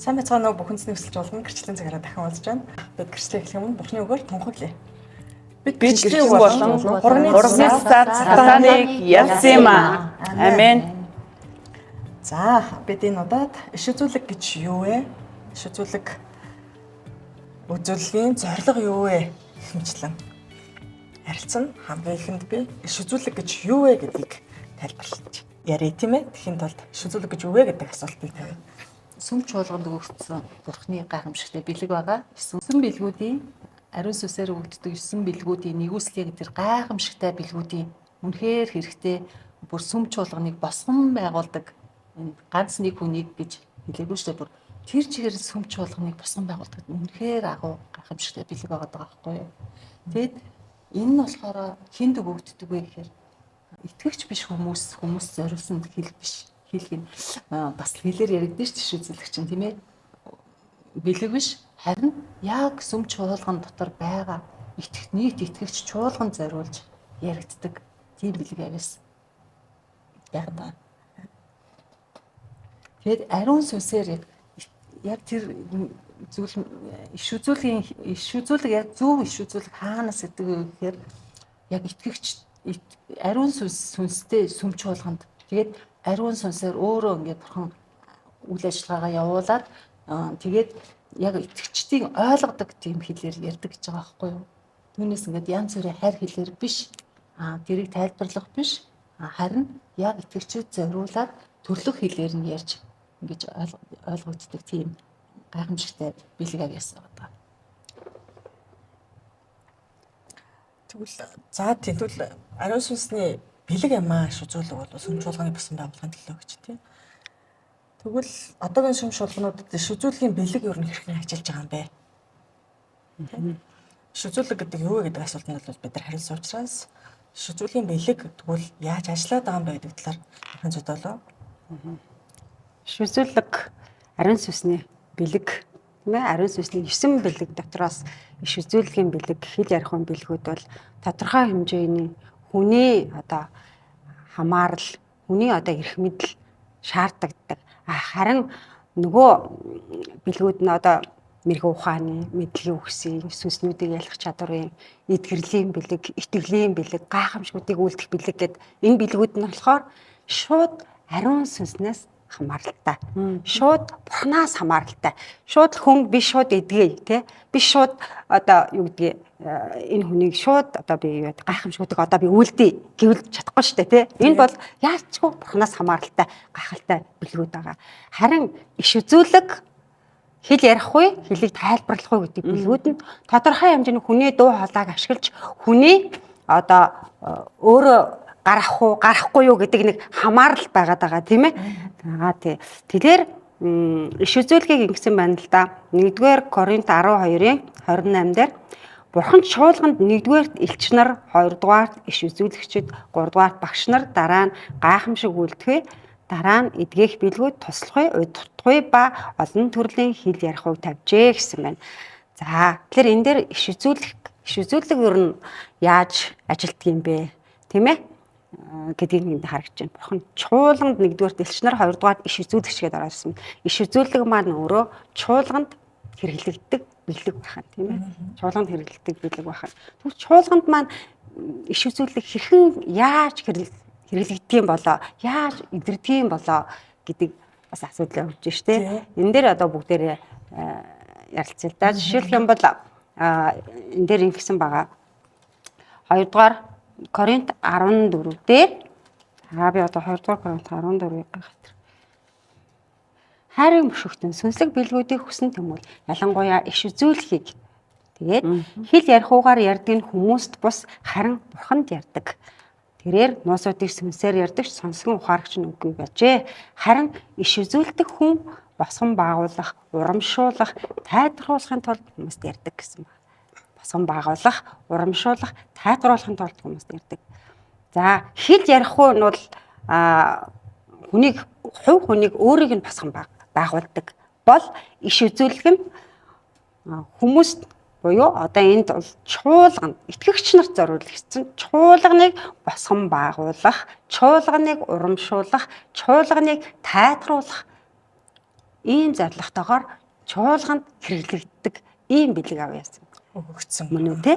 Сайн байцгаана уу бүхэн цэцний өсөлж болно гэрчлэн цагаараа дахин уулзж байна. Бид гэрчлээ эхлэх юм бурхны үгээр тунхаглая. Бид гэрчлэн болон урганы цаатаныг ялсэма. Амен. За бид энэ удаад иш үзүүлэг гэж юу вэ? Иш үзүүлэг үзүүлгийн зорилго юу вэ? Хэмжлэн харилцсан хамгийн ихэнд би иш үзүүлэг гэж юу вэ гэдгийг тайлбарлаж яриа тийм ээ. Тэхийн тулд иш үзүүлэг гэж юу вэ гэдэг асуултыг тавина. Сүм чуулганд өгөгдсөн Бурхны гайхамшигтай бэлэг байгаа. 9 бэлгүүдийн ариун сүсээр өгөгддөг 9 бэлгүүдийн нэгүслийг тэр гайхамшигтай бэлгүүдийн үнэхээр хэрэгтэй бүр сүм чуулганыг босгон байгуулдаг энэ ганц нэг хүнийг гэж хэлээгүй шүү дээ. Бүр тэр чигээр сүм чуулганыг босгон байгуулдаг үнэхээр агуу гайхамшигтай бэлэг байгаа байхгүй юу. Тэгэд энэ нь болохоор хүнд өгөгддөг вэ гэхээр итгэгч биш хүмүүс зориулсан хэл биш. Хэлхин бас хэлээр яригдэн ш үзүүлэх чинь тийм ээ бэлэг биш харин яг сүм чуулган дотор байгаа нийт итгэгч чуулган зориулж яригддаг тийм бэлэг авьяас байгаа. Тэгэд ариун сүнсээр яг тэр зүйл иш үзүүлэг яг зөв иш үзүүлэг хаанаас идэг вэ гэхээр яг итгэгч ариун сүнстэй сүм чуулганд тэгээд ариун сүнсээр өөрөө ингээд бурхан үйл ажиллагаагаа явуулаад тэгээд яг итгэгчдийн ойлгодог тийм хэлээр ярьдаг гэж байгаа байхгүй юу. Түүнээс ингээд янз бүрийн хайр хэлээр биш тэрийг тайлбарлах биш харин яг итгэгчид зориулаад төрлөх хэлээр нь ярьж ингэж ойлгогддог тийм гайхамшигтай бэлэг авьяас байгаа. Тэгвэл ариун сүнсний бэлэг амаа иш үзүүлэг бол сүм чуулганы басан байгууллагын төлөө гэж тийм. Тэгвэл одоогийн сүм чуулгануудад иш үзүүлгийн бэлэг юу хэрхэн ажиллаж байгаа юм бэ? Иш үзүүлэг гэдэг юу вэ гэдэг асуултанд бол бид нар хариулсан учраас иш үзүүлгийн бэлэг тэгвэл яаж ажиллаад байгаа юм бэ гэдэг талаар хэрхэн зөдөөлөө. Иш үзүүлэг ариун сүнсний бэлэг тийм ээ ариун сүнсний 9 бэлэг дотроос иш үзүүлгийн бэлэг хэл ярих хүн бэлгүүд бол тодорхой хэмжээний хүний одоо хамаарал, хүний одоо эрх мэдэл шаарддаг. Харин нөгөө бэлгүүд нь одоо мэрэгэн ухааны, мэдлэгийн үгсийн, сүнснүүдийг ялах чадварын, эдгэрлийн бэлэг, итгэлийн бэлэг, гайхамшгуудыг үлдэх бэлэг гэд энэ бэлгүүд нь болохоор шууд ариун сүнснээс хамааралтай. Шууд бурхнаас хамааралтай. Шууд хүн биш шууд эдгэе тий. Биш шууд одоо юу гэдгийг энэ хүнийг шууд одоо би юу гайхамшгуудыг одоо би үлдээ гэвэл чадахгүй шүү дээ тий. Энэ бол яалчгүй бурхнаас хамааралтай гайхалтай бэлгүүд байгаа. Харин иш үзүүлэг хэл ярихгүй, хэлийг тайлбарлахгүй гэдэг бэлгүүд нь тодорхой хэмжээний хүний дуу хоолойг ашиглаж хүний одоо өөрөө гарахгүй юу гэдэг нэг хамаарал байгаад байгаа тийм ээ. За тэгэхээр иш үзүүлгийг ингэсэн байна л да. 1-р Коринт 12-ийн 28 дээр Бурхан чуулганд 1-р элч нар, 2-р иш үзүүлэгчид, 3-р багш нар дараа нь гайхамшиг үлдэхээ, дараа нь эдгэх бэлгүүд туслахыг, удирдахыг ба олон төрлийн хэл ярихыг тавьжээ гэсэн байна. За тэгэхээр энэ дээр иш үзүүлэг ер нь яаж ажилтдаг юм бэ? Тийм ээ? Гэдгийг нэнд харагч байна. Бурхан чуулганд 1-р элч нар, 2-р иш үзүүлэгч гэдээ оролцсон. Иш үзүүлэг маань өөрөө чуулганд хэрэглэгддэг бэлэг байна, тийм ээ. Чуулганд хэрэглэгддэг бэлэг байна. Тэгвэл чуулганд маань иш үзүүлэг хэрхэн яаж хэрэглэгдэх юм болоо, яаж эдгэрдэг юм болоо гэдэг бас асуудал явж байна шүү дээ. Энэ дээр одоо бүгдээрээ ярилцъя л да. Жишээлх юм бол энэ дээр ингэсэн байгаа. 2-р Коринт 14 дээр би одоо 2-р Коринт 14-ийг гайхав. Хайрын мөшөгтөн сүнслэг бэлгүүдийг хүсэн тэмүүл ялангуяа иш үзүүлэхийг тэгээд хэл ярихуугаар ярьдаг нь хүмүүст бус харин бурханд ярьдаг. Тэрээр нуусуудыг сүнсээр ярьдаг сонсгон ухаарагч нь үгүй байжээ. Харин иш үзүүлдэг хүн босгон байгуулах, урамшуулах, тайлбарлахын тулд хүмүүст ярьдаг гэсэн байна. Босгон байгуулах, урамшуулах, тайлбарлахын тулд хүмүүст ярьдаг. За хэл ярих нь бол хувь хүнийг өөрийг нь босгон байгуулдаг. Бол иш үзүүлэг нь хүмүүст буюу одоо энд бол чуулганд итгэгч нарт зориулсан чуулганыг босгон байгуулах, чуулганыг урамшуулах, чуулганыг тайлбарлах ийм зарлагтайгаар чуулганд хэрэглэгддэг ийм бэлэг авъя яасан. Өгөгдсөн Мөн үү те?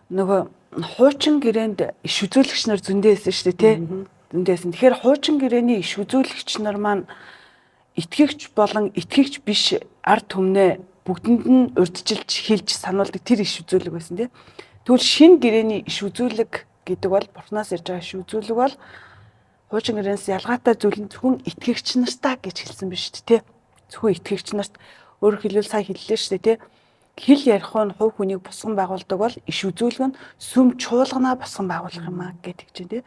Нөгөө хуучин гэрээнд иш үзүүлэгч нар зөндөөсэн шүү дээ тий. Зөндөөсэн. Тэгэхээр хуучин гэрээний иш үзүүлэгч нар маань итгэгч болон итгэгч биш ард түмнээ бүгдэнд нь урьдчилж хэлж сануулдаг тэр иш үзүүлэг байсан тий. Тэгвэл шинэ гэрээний иш үзүүлэг гэдэг бол Бурханаас ирж байгаа иш үзүүлэг бол хуучин гэрээнээс ялгаатай зүйл нь зөвхөн итгэгч нартаа гэж хэлсэн биш шүү дээ тий. Зөвхөн итгэгч нарт өөрөөр хэлбэл сая хэллээ шүү дээ тий. Хэл ярих нь хувь хүнийг босгон байгуулдаг бол иш үзүүлэг нь сүм чуулганаа босгон байгуулах юм аа гэдэг чинь тий.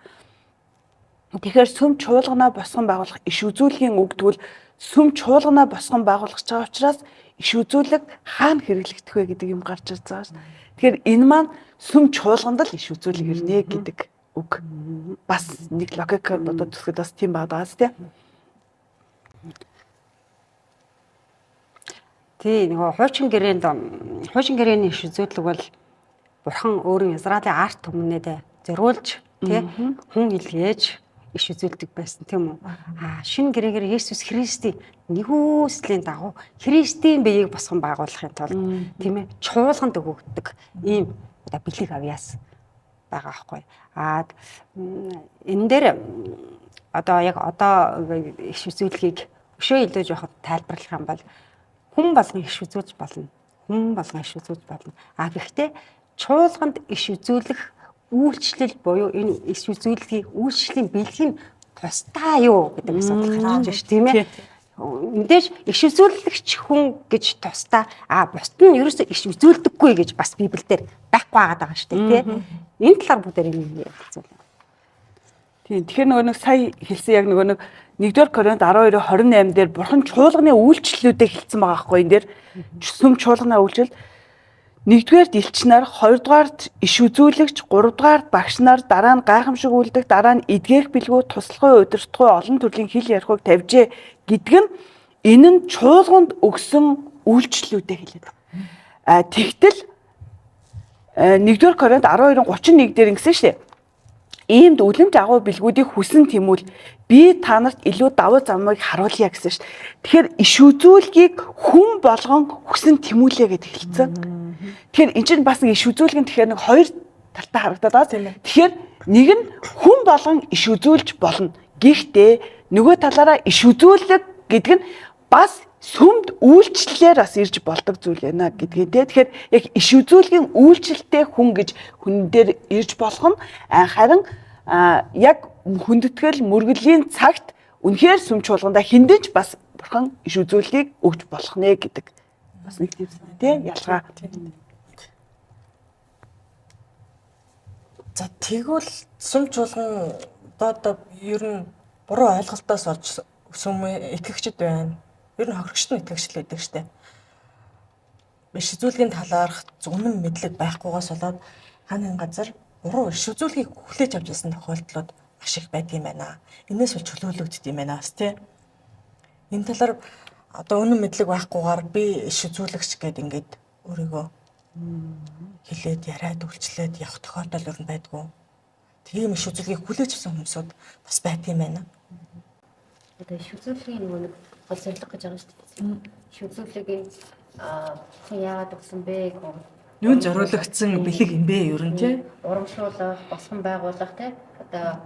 Тэгэхээр сүм чуулганаа босгон байгуулах иш үзүүлгийн үг тэгвэл сүм чуулганаа босгон байгуулах байгаа учраас иш үзүүлэг хаана хэрэглэгдэх вэ гэдэг юм гарч ирж байгаа ш. Тэгэхээр энэ маань сүм чуулганд л иш үзүүлэг ирнэ гэдэг үг. Бас нэг логикоор бодоод үзэхэд бас тийм байгаас тий. Тий, нөгөө хуучин гэрээний иш үзүүлэг бол Бурхан өөрийн Израилийн арт түмнээ зориулж тий хүн илгээж иш үзүүлдэг байсан тийм үү? Шинэ гэрээгээр Есүс Христийн нэгүслийн дагуу Христийн биеийг босгон байгуулахын тулд тийм ээ чуулганд өгөгддөг ийм бэлэг авьяас байгаа байхгүй. Энэ дээр одоо иш үзүүлгийг өшөө илүү жоохот тайлбарлах юм бол хүн болгон иш үзүүлж болно. Гэхдээ чуулганд иш үзүүлэх үйлчлэл буюу энэ иш үзүүлгийн үйлчлэлийн бэлгийн тусдаа юу гэдэг асуудал гарч байна шүү тийм ээ. Мэдээж иш үзүүлэгч хүн гэж тусдаа бусд нь ерөөсөө иш үзүүлдэггүй гэж бас Библиэлд байхгүй байгаа шүү дээ тийм. Энэ талаар бүгдээр юм хэлцүүлээ. Тийм. Тэгэхээр нөгөө нэг сая хэлсэн яг нөгөө нэг 1-р Коринт 12:28 дээр Бурхан чуулганы үйлчлэлүүдээ хэлсэн байгаа байхгүй энэ дээр сүм чуулганы үйлчлэл 1-р элч нар 2-р иш үзүүлэгч 3-р багш нар дараа нь гайхамшиг үлдэх дараа нь эдгэх бэлгүү туслахын удирдахгүй олон төрлийн хэл ярихыг тавьжээ гэдэг нь энэ нь чуулганд өгсөн үйлчлэлүүдээ хэлээд байна. Тэгтэл 1-р Коринт 12:31 дээр ингэсэн шүү дээ. Иймд үлэмж агуу бэлгүүдийг хүсэн тэмүүл би та нарт илүү давуу замыг харуулъя гэсэн шүү. Тэгэхээр иш үзүүлгийг хүн болгон хүсэн тэмүүлээ гэдээ хэлсэн. Тэгэхээр энэ чинь бас иш үзүүлгийн тэгэхээр нэг хоёр талтай харагдаад байгаа тийм ээ. Тэгэхээр нэг нь хүн болгон иш үзүүлж болно. Гэхдээ нөгөө талаараа иш үзүүлэг гэдэг нь бас сүмд үйлчлэлээр бас ирж болдог зүйл байна гэдгийг тийм. Тэгэхээр яг иш үзүүлгийн үйлчлэлтэй хүн гэж хүн дээр ирж болох нь харин яг хүндэтгэл мөргөлийн цагт үнэхээр сүм чуулгандаа хиндэж бас Бурхан иш үзүүлгийг өгч болох нэ гэдэг бас нэг тийм ялгаа. За тэгвэл сүм чуулган одоо ер нь буруу ойлголтоос олж сүм итгэгчд байна. Ер нь хохирогчд нь итгэгчл байдаг штэ. Иш үзүүлгийн талаарх үнэн мэдлэг байхгүйгаас болоод хааны газар буруу иш үзүүлгийг хүлээж авч ирсэн тохиолдлууд маш их байдаг юм байна. Энээс бол чөлөөлөгддөг юм байна бас тий. Энэ талаар одоо үнэн мэдлэг байхгүйгээр би иш үзүүлэгч гэдэг ингээд өөрийгөө хэлээд яриад үйлчлээд явах тохиолдол ер нь байдгүй. Тийм иш үзүүлгийг хүлээж авсан хүмүүсүүд бас байт юм байна. Одоо иш үзүүлгийн нэг гол зорилго гэж байгаа шүү дээ. Иш үзүүлгийн яагаад өгсөн бэ гэх Юун зориулагдсан бэлэг юм бэ ер нь тий? Урамшуулах, босгон байгуулах тий. Одоо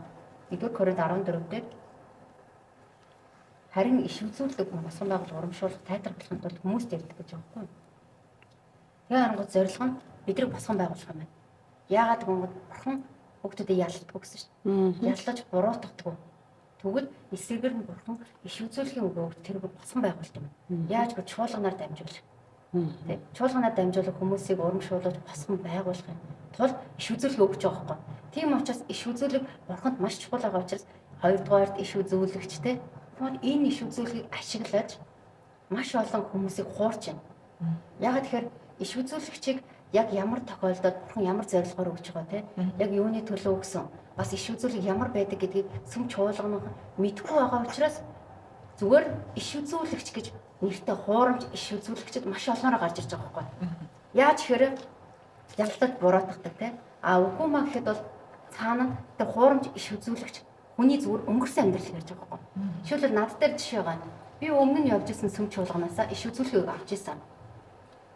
1-р Коринт 14 дээр харин иш үзүүлдэг хүн босгон байгуулах, урамшуулах, тайтруулахын тулд хүмүүст ярьдаг гэж байгаа юм. Тэгээ харангуй зорилго нь бидрийг босгон байгуулах юм байна. Яагаад гэвэл Бурхан хүүхдүүдэд ялддаг гэсэн шүү дээ. Ялдаж буруутгадаг. Тэгвэл эсрэгээр нь Бурхан иш үзүүлэхийн өгөөд тэрийг босгон байгуулдаг юм. Яаж гэвэл чуулганаар дамжуулах. Тэг. Чуулганаар дамжуулах хүмүүсийг урамшуулж босгон байгуулахын тулд иш үзүүлэг өгч байгаа байхгүй. Тийм учраас иш үзүүлэг Бурханд маш чухал байгаа учраас 2-дугаарт иш үзүүлэгчтэй. Тэгвэл энэ иш үзүүлгийг ашиглаж маш олон хүмүүсийг хуурч байна. Яагаад тэгэхээр иш үзүүлэгчийг яг ямар тохиолдолд Бурхан ямар зорилгоор өгч байгаа те яг юуны төлөө өгсөн бас иш үзүүлэг ямар байдаг гэдгийг сүм чуулган мэдгүй байгаа учраас зүгээр иш үзүүлэгч гэж нэртэй хуурамч иш үзүүлэгчд маш олноороо гарч ирж байгаа байхгүй. Яаж гэхээр ялтад буруутгадаг те үгүй маа гэхэд бол цаана тэр хуурамч иш үзүүлэгч хүний зүгээр өнгөрсөн амьдрал гэж байгаа байхгүй. Жишээлбэл над дээр жишээ байгаа. Би өмнө нь явж исэн сүм чуулганасаа иш үзүүлэхийг авч исэн.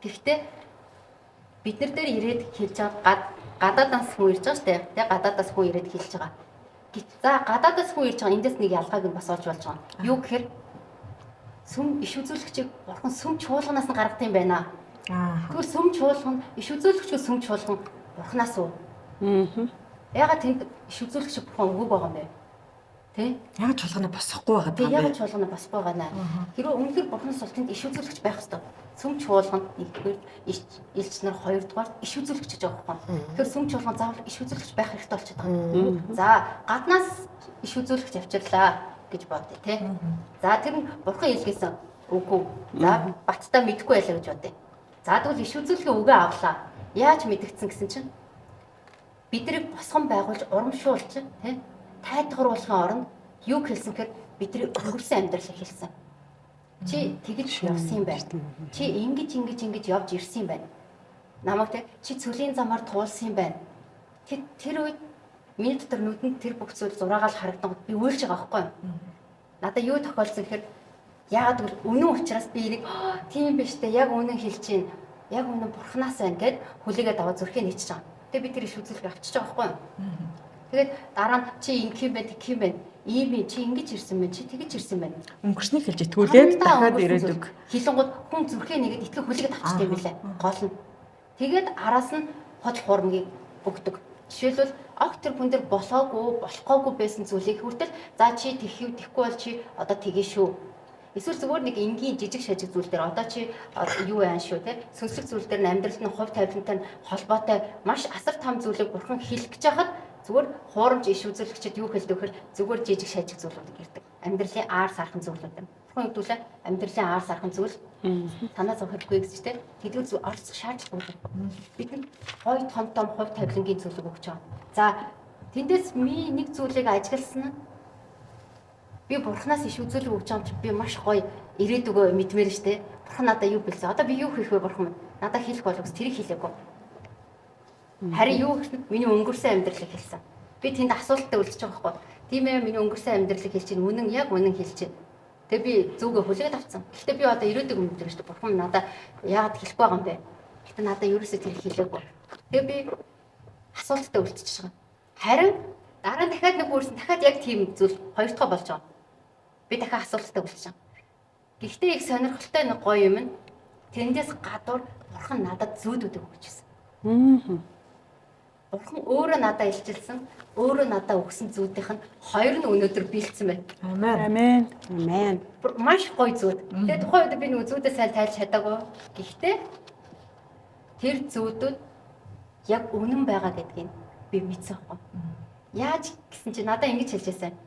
Гэхдээ бид нар дээр ирээд хэлж байгаа гадаадаас хүн ирж байгаа шүү дээ. Тэ гадаадаас хүн ирээд хэлж байгаа. За гадаадаас хүн ирж байгаа эндээс нэг ялгааг нь бас олж болж байгаа. Юу гэхээр сүм иш үзүүлэгчийг бурхан сүм чуулганаас нь гаргадаг юм байна. Тэгвэл сүм чуулган иш үзүүлэгчгүй сүм чуулган бурханаас уу? Ягаад тэнд иш үзүүлэгч бурхан өгөөг байгаа юм бэ? Тэ? Яг чуулганаа босохгүй байгаа даа. Яг чуулганаа босохгүй байгаа наа. Хэрвээ үнэхээр бурханаас бол тэнд иш үзүүлэгч байх ёстой. Сүм чуулганд нэгдүгээр илч нар хоёрдугаар иш үзүүлэгч гэж байгаа байхгүй. Тэгэхээр сүм чуулган заавал иш үзүүлэгч байх хэрэгтэй болчиход байгаа. За гаднаас иш үзүүлэгч авчирлаа гэж бодъё тий. За тэр нь бурхан илгээсэн үгүй. За баттаа мэдгүй байлаа гэж бодъё. За тэгвэл иш үзүүлэхээ үгээ авлаа. Яаж мэдгдсэн гэсэн чинь бидрийг босгон байгуулж урамшуулж тий тайтгаруулахын оронд юу хэлсэн гэхээр бидний өнгөрсөн амьдралыг хэлсэн. Чи тэгж явсан юм байна. Чи ингэж явж ирсэн юм байна. Намайг те чи цөлийн замаар туулсан юм байна. Тэр үед миний дотор нүдэнд тэр бүх зүйл зураагаал харагдсан би уйлж байгаа байхгүй юу? Надаа юу тохиолдсон гэхээр яагаад гэвэл үнэн учраас би энийг тийм биш те яг үнэн хэлж чинь яг үнэн бурхнаас байна гэд хүлээгээд аваа зүрхээ нийцэж байгаа. Тэгээ би тэр иш үзүүлэх авчиж байгаа байхгүй юу? Тэгээд дараа нь чи ингэх юм байна, тэгэх юм байна. Ийм чи ингэж ирсэн байна, чи тэгэж ирсэн байна. Өнгөрснийг хэлж итгүүлээд дахиад ирээдэг. Хилэнгууд хүн зүрхээ нэгэд итгэх хүлээгээд авчтай юм билээ. Гол нь. Тэгээд араас нь хол хуурмгийг өгдөг. Жишээлбэл огт тэр хүн дээр болохоогүй байсан зүйлийг хүртэл за чи тэхгүй бол чи одоо тгий шүү. Эсвэл зүгээр нэг энгийн жижиг шажиг зүйл дээр одоо чи юу яан шүү те сүнслэг зүйл дээр амьдралд нь хувь тавилантай холбоотой маш асар том зүйлийг бурхан хэлэх гэж хахад зүгээр хуурамч иш үзүүлэгчд юу хэлдэг вэхээр зүгээр жижиг шажиг зүйлүүд ирдэг. Амьдралын аар сархан зүйлүүд юм. Бурхан хэдүүлээ амьдралын аар сархан зүйл танаа зовхолгүй гэж те тэдгээр зүйл орцох шаардлагагүй. Бид нэг гой том хувь тавилангийн зүйлийг өгч байгаа. За тэндээс ми нэг зүйлийг ажигласан нь би бурхнаас иш үзүүлэг өгч байгаа юм чи би маш гоё ирээдүгөө мэдмээр штэ. Бурхан надаа юу бэлзээ. Одоо би юу хийх вэ бурхан? Надаа хэлэх боловс тэрийг хэлээгүй. Харин юу гэвэл миний өнгөрсөн амьдралыг хэлсэн. Би тэнд асуулттай үлдчихэж байгаа байхгүй. Тийм ээ миний өнгөрсөн амьдралыг хэлж чинь үнэн яг үнэн хэлж чинь. Тэгээ би зүгээ хүлээгээд авцсан. Гэхдээ би одоо ирээдүг мэддэг шүү дээ. Бурхан надаа яагаад хэлэхгүй байгаа юм бэ? Гэхдээ надаа ерөөсөө тэр хэлээгүй. Тэгээ би асуулттай үлдчихэж байгаа. Харин дараа нь дахиад нэг өөрсөн дахиад яг тийм зүйл хоёр дахь болж байгаа. Би дахиад асуулттай үлдчихэж байгаа. Гэхдээ их сонирхолтой нэг гоё юм нь тэндээс гадуур бурхан надад зүүдүүдийг өгчихсэн. Бурхан өөрөө надад илчилсэн, өөрөө надад өгсөн зүүдийнх нь хоёр нь өнөөдөр биелсэн байна. Амен. Амен. Маш гоё зүүд. Тэгээ тухайн үед би нэг зүүдээ сайн тайлж чадаагүй. Гэхдээ тэр зүүдүүд яг үнэн байгаа гэдгийг би мэдсэн байхгүй. Яаж гэсэн чи надад ингэж хэлжсэн.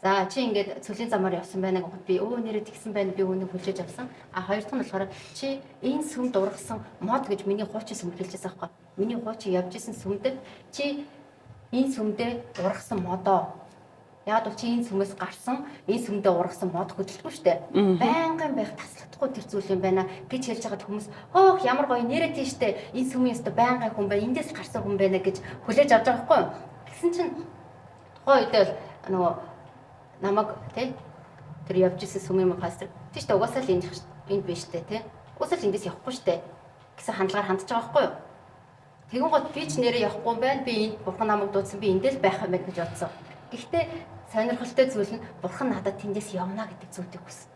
За чи ингээд цөлийн замаар явсан байна гэхэд би нэрээ тэгсэн байна би үүнийг хүлээж авсан. Хоёр дахь нь болохоор чи энэ сүмд ургасан мод гэж миний хуучин сүмд хэлжсэн байхгүй. Миний хуучин явж исэн сүмдэд чи энэ сүмдээ ургасан модоо яг бол чи энэ сүмээс гарсан энэ сүмдээ ургасан мод хөдөлгөхгүй шүү дээ. Байнгын байх таслахгүй тэр зүйл юм байна гэж хэлж байгаад хүмүүс хөөх ямар гоё нэрээ тийштэй энэ сүмийн өстө байнгын хүн байна эндээс гарсан хүн байна гэж хүлээж авч байгаа байхгүй. Тэгсэн чинь тухайн үед л нөгөө намайг тэр явж исэн сүмийн пастор тийштэй угаасаа л энд биш дээ тий. Угаасаа л эндээс явахгүй штэ гэсэн хандлагаар хандж байгаа байхгүй юу. Тэгэн гот би ч нэрээ явахгүй юм байна. Би энд бурхан намайг дуудсан би эндээс байх юм байна гэж бодсон. Гэхдээ сонирхолтой зүйл нь бурхан надад тэндээс явна гэдэг зүйлийг хүссэн.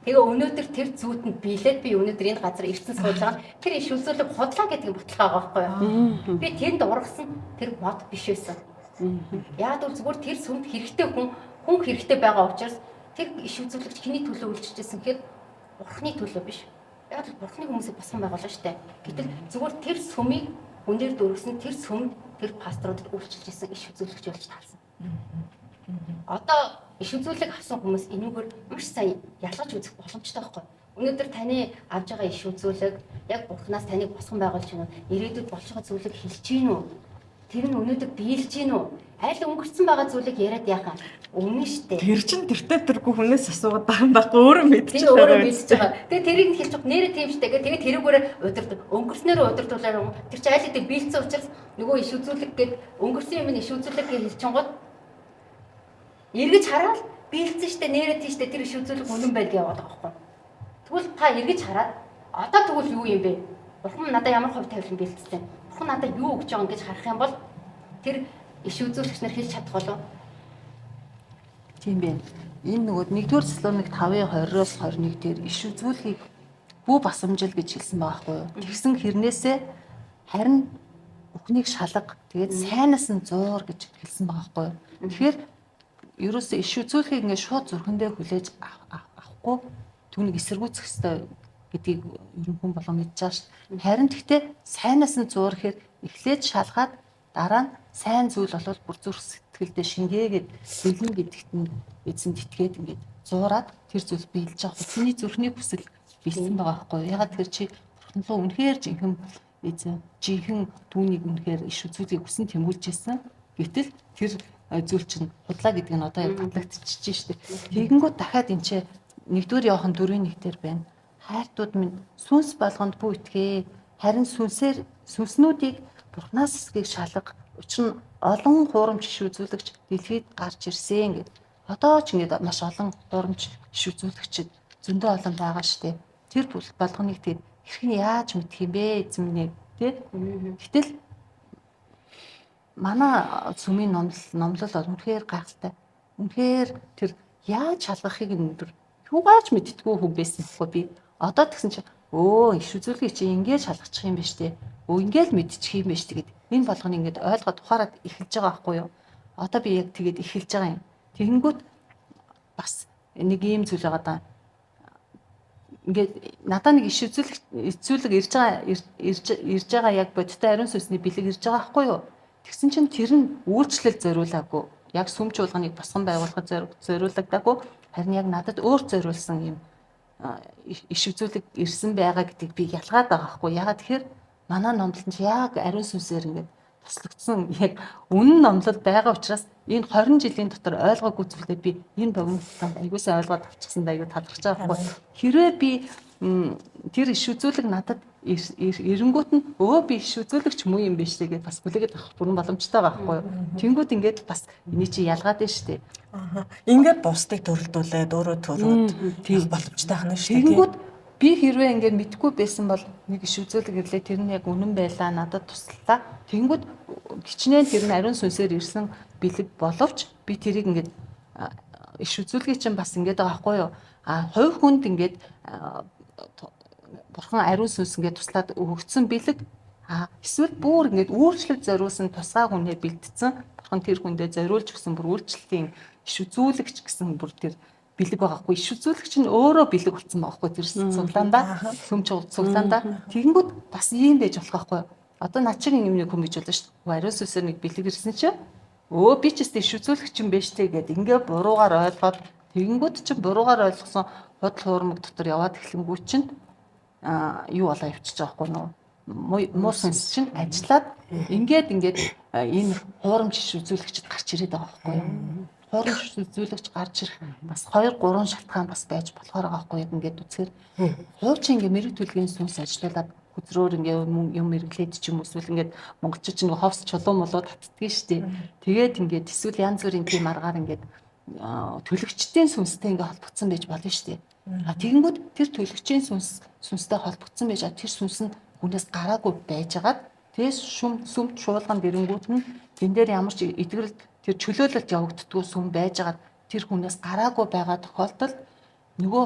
Тэгээ өнөөдөр тэр зүйтэнд биелээд би өнөөдөр энэ газар ирсэн сууж байгаа нь тэр иш үзүүлэг худлаа гэдэг нь баталгаа байгаа байхгүй юу. Би тэнд ургасан тэр мод биш байсан. Яг л зүгээр тэр сүмд хэрэгтэй хүн хэрэгтэй байгаа учраас тэр иш үзүүлэгч хэний төлөө үйлчилжсэн гэхээр бурханы төлөө биш. Яг л бурханы хүмүүсийг босгон байгуулна штэ. Гэтэл зүгээр тэр сүмийг үнээр дөрвсөн тэр сүмд тэр пасторудад үйлчилжсэн иш үзүүлэгч болж таарсан. Одоо иш үзүүлэг авсан хүмүүс энүүгээр маш сайн ялгаж үзэх боломжтой байхгүй. Өнөөдөр таны авж байгаа иш үзүүлэг яг бурханаас таныг босгон байгуулж гинүү, ирээдүйд болж байгаа зүйлийг хэлж гинүү. Тэр нь өнөөдөр биелж гинүү. Айл өнгөрцөн байгаа зүйлийг яриад яхаа. Өмнө штэ. Тэр чин тэртээ тэргүй хүнээс асуугаад байгаа юм байхгүй өөрөө мэдчихэж байгаа. Өөрөө мэдчихэж байгаа. Тэгээ тэрийг нь хэлж байгаа нэрээ тийм штэ. Тэгээ тэрүүгээр удирдаг. Өнгөрснөөрөө удирдуулаад тэр чи айл гэдэг биелсэн учраас нөгөө иш үзүүлэг гээд өнгөрсөн юм иш үзүүлэг гэж хэлчихэнгууд эргэж хараад биелсэн штэ нэрээ тийштэй тэр иш үзүүлэг үнэн байдаг яваад байгаа байхгүй. Тэгвэл та эргэж хараад одоо тэгвэл юу юм бэ? Бурхан надад ямар хувь тавилан бэлтсэн? Бурхан надад юу өгч байгаа гэж харах юм бол тэр иш үзүүлэгч нар хэлж чадах болов. Тийм байна. Энэ нөгөө 1-р Тесалоник 5:20-оос 21 дээр иш үзүүлгийг бүү басамжил гэж хэлсэн байгаа байхгүй юу? Тэгсэн хэрнээсээ харин бүхнийг шалга тэгээд сайнаас нь зуур гэж хэлсэн байгаа байхгүй юу? Тэгэхээр ерөөсөө иш үзүүлгийг ингээд шууд зүрхэндээ хүлээж авахгүй түүнийг эсэргүүцэх ёстой гэдгийг ерөн хүн болго мэдж байгаа шүү дээ. Харин тэгтээ сайнаас нь зуур гэхээр эхлээд шалгаад дараа нь сайн зүйл болвол бүр зүрх сэтгэлдээ шингээгээд бэлэн гэдэгт нь эзэн тэтгээд ингээд зуураад тэр зүйл биелж байгаа. Чиний зүрхний хүсэл биелсэн байгаа байхгүй юу? Ягаад тэр чи бурхан руу үнэхээр жинхэнэ эзэн жинхэнэ түүнийг үнэхээр иш үзүүлгийг хүсэн тэмүүлж байсан. Гэтэл тэр зүйл чинь худлаа гэдэг нь одоо яг батлагдчихжээ шүү дээ. Тэгэнгүүт дахиад энэ чи 1-р Иохан 4:1 дээр байна. Хайртууд минь сүнс болгонд бүү итгээ. Харин сүнснүүдийг бурхнаас эсгийг шалга. Учир нь олон хуурамч иш үзүүлэгч дэлхийд гарч ирсэн гэд. Одоо ч ингээд маш олон хуурамч иш үзүүлэгчид зөндөө олон байгаа шүү дээ. Тэр болгоныг тэгээд хэрхэн яаж мэдх юм бэ эзэн минь тий? Гэтэл манай сүмийн номлол үнэхээр гайхалтай. Үнэхээр тэр яаж шалгахыг өндөр юугаарч мэдтгүү хүн байсан байхгүй би. Одоо тэгсэн чинь иш үзүүлгийг чи ингээд шалгачих юм биш үү? Ингээд мэдчих юм биш тэгээд энэ болгоны ингээд ойлгоод ухаарад эхэлж байгаа байхгүй юу? Одоо би яг тэгээд эхэлж байгаа юм. Тэгэнгүүт бас нэг ийм зүйл байгаа даа. Ингээд надаа нэг иш үзүүлэг ирж байгаа яг бодиттой ариун сүнсний бэлэг ирж байгаа байхгүй юу? Тэгсэн чинь тэр нь үйлчлэл зориулаагүй. Яг сүм чуулганыг босгон байгуулахад зориулагдаагүй. Харин яг надад өөр зориулсан юм иш үзүүлэг ирсэн байгаа гэдгийг би ялгаад байгаа байхгүй. Ягаад тэгэхээр манай номлолд нь яг ариун сүнсээр ингээд туслагдсан яг үнэн номлол байгаа учраас энэ 20 жилийн дотор ойлгоогүй зүйлээ би энэ богинолтод аягуулсаа ойлгоод авчихсан даа аягүй талархаж байгаа байхгүй. Хэрвээ би тэр иш үзүүлэг надад эренгүүт нь би иш үзүүлэгч муу юм биш тэгээд бас хүлээгээд авах бүрэн боломжтой байгаа байхгүй юу. Тэнгүүд ингээд бас эний чи ялгаад байна шүү дээ. Ингээд бусдыг төрөлдүүлээд өөрөө төлөөд тийм боломжтой хана шүү дээ. Тэнгүүд би хэрвээ ингээд мэдгүй байсан бол нэг иш үзүүлэг ирлээ тэр нь яг үнэн байлаа надад туслалаа. Тэнгүүд гिचнээ тэр нь ариун сүнсээр ирсэн бэлэг боловч би тэрийг ингээд иш үзүүлгийг чинь бас ингээд байгаа байхгүй юу. Хувь хүнд ингээд бурхан ариун сүнс ингээд туслаад өгөгдсөн бэлэг эсвэл бүр ингээд үйлчлэл зориулсан тусгай хүнээ бэлдсэн бурхан тэр хүндээ зориулж өгсөн бүр үйлчлэлийн иш үзүүлэгч гэсэн бүр тэр бэлэг байгаахгүй. Иш үзүүлэгч нь өөрөө бэлэг болсон байгаа байхгүй тэр цуглаандаа сүм цуглаандаа тэгэнгүүт бас ийм байж болох байхгүй. Одоо над чинь юмний хүм гэж болно шүү дээ. Ариун сүнсээр нэг бэлэг ирсэн чинь би ч гэсэн иш үзүүлэгч юм байна штэ гэдэг ингээ буруугаар ойлгоод тэгэнгүүт чинь буруугаар ойлгосон худал хуурмаг дотор яваад эхлэнгүү чинь юу болоо явчихж байгаа байхгүй нөө муу сүнс чинь ажиллаад ингээд энэ хуурамч иш үзүүлэгчд гарч ирээд байгаа байхгүй юу. Хуурамч иш үзүүлэгч гарч ирэх бас 2-3 шалтгаан бас байж болохоор байгаа байхгүй юу. Ингээд үзэхээр хуучин ингээ мэрэг төлгийн сүнс ажиллаад хүзрөөр ингээ юм мэрэглээд ч юм уу эсвэл ингээд монголчууд чинь ховс чулуун молоо татдгийг штеп. Тэгээд ингээд эсвэл янз бүрийн тийм аргаар ингээд төлөгчдийн сүнстэй ингээ холбогдсон байж болно штеп. Тэгэнгүүт тэр төлөгчийн сүнстэй холбогдсон байж тэр сүнс нь хүнээс гараагүй байжгаад тэгээс сүм чуулганд ирэнгүүт нь тэн дээр ямар ч эдгэрэлт тэр чөлөөлөлт явагддгүй сүм байжгаад тэр хүнээс гараагүй байгаа тохиолдолд нөгөө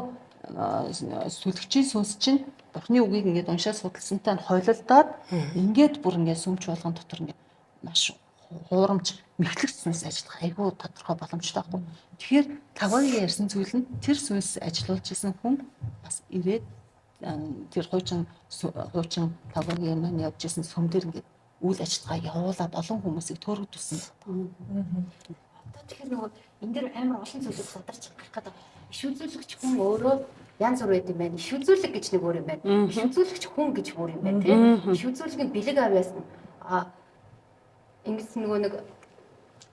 сүлгчийн сүнс чинь бурхны үгийг ингээд уншаад судалсантай нь хойлолдоод ингээд бүр ингээд сүм чуулган дотор ингээд маш хуурамч мэхлэх сүнс ажиллах айгүй тодорхой боломжтой байхгүй. Тэгэхээр таваагийн ярьсан зүйл нь тэр сүнс ажиллуулж исэн хүн бас ирээд тэр хуучин таваагийн юм явж исэн сүм дээр ингээд үйл ажиллагаа явуулаад олон хүмүүсийг төөрөгдүүлсэн. Одоо тэгэхээр нөгөө энэ дэр амар олон зүйлийг сударч гарах гэдэг. Иш үзүүлэгч хүн өөрөө янз бүр байд юм байна. Иш үзүүлэг гэж нэг өөр юм байна. Иш үзүүлэгч хүн гэж өөр юм байна тийм. Иш үзүүлгийн бэлэг авьяас ингэж нөгөө нэг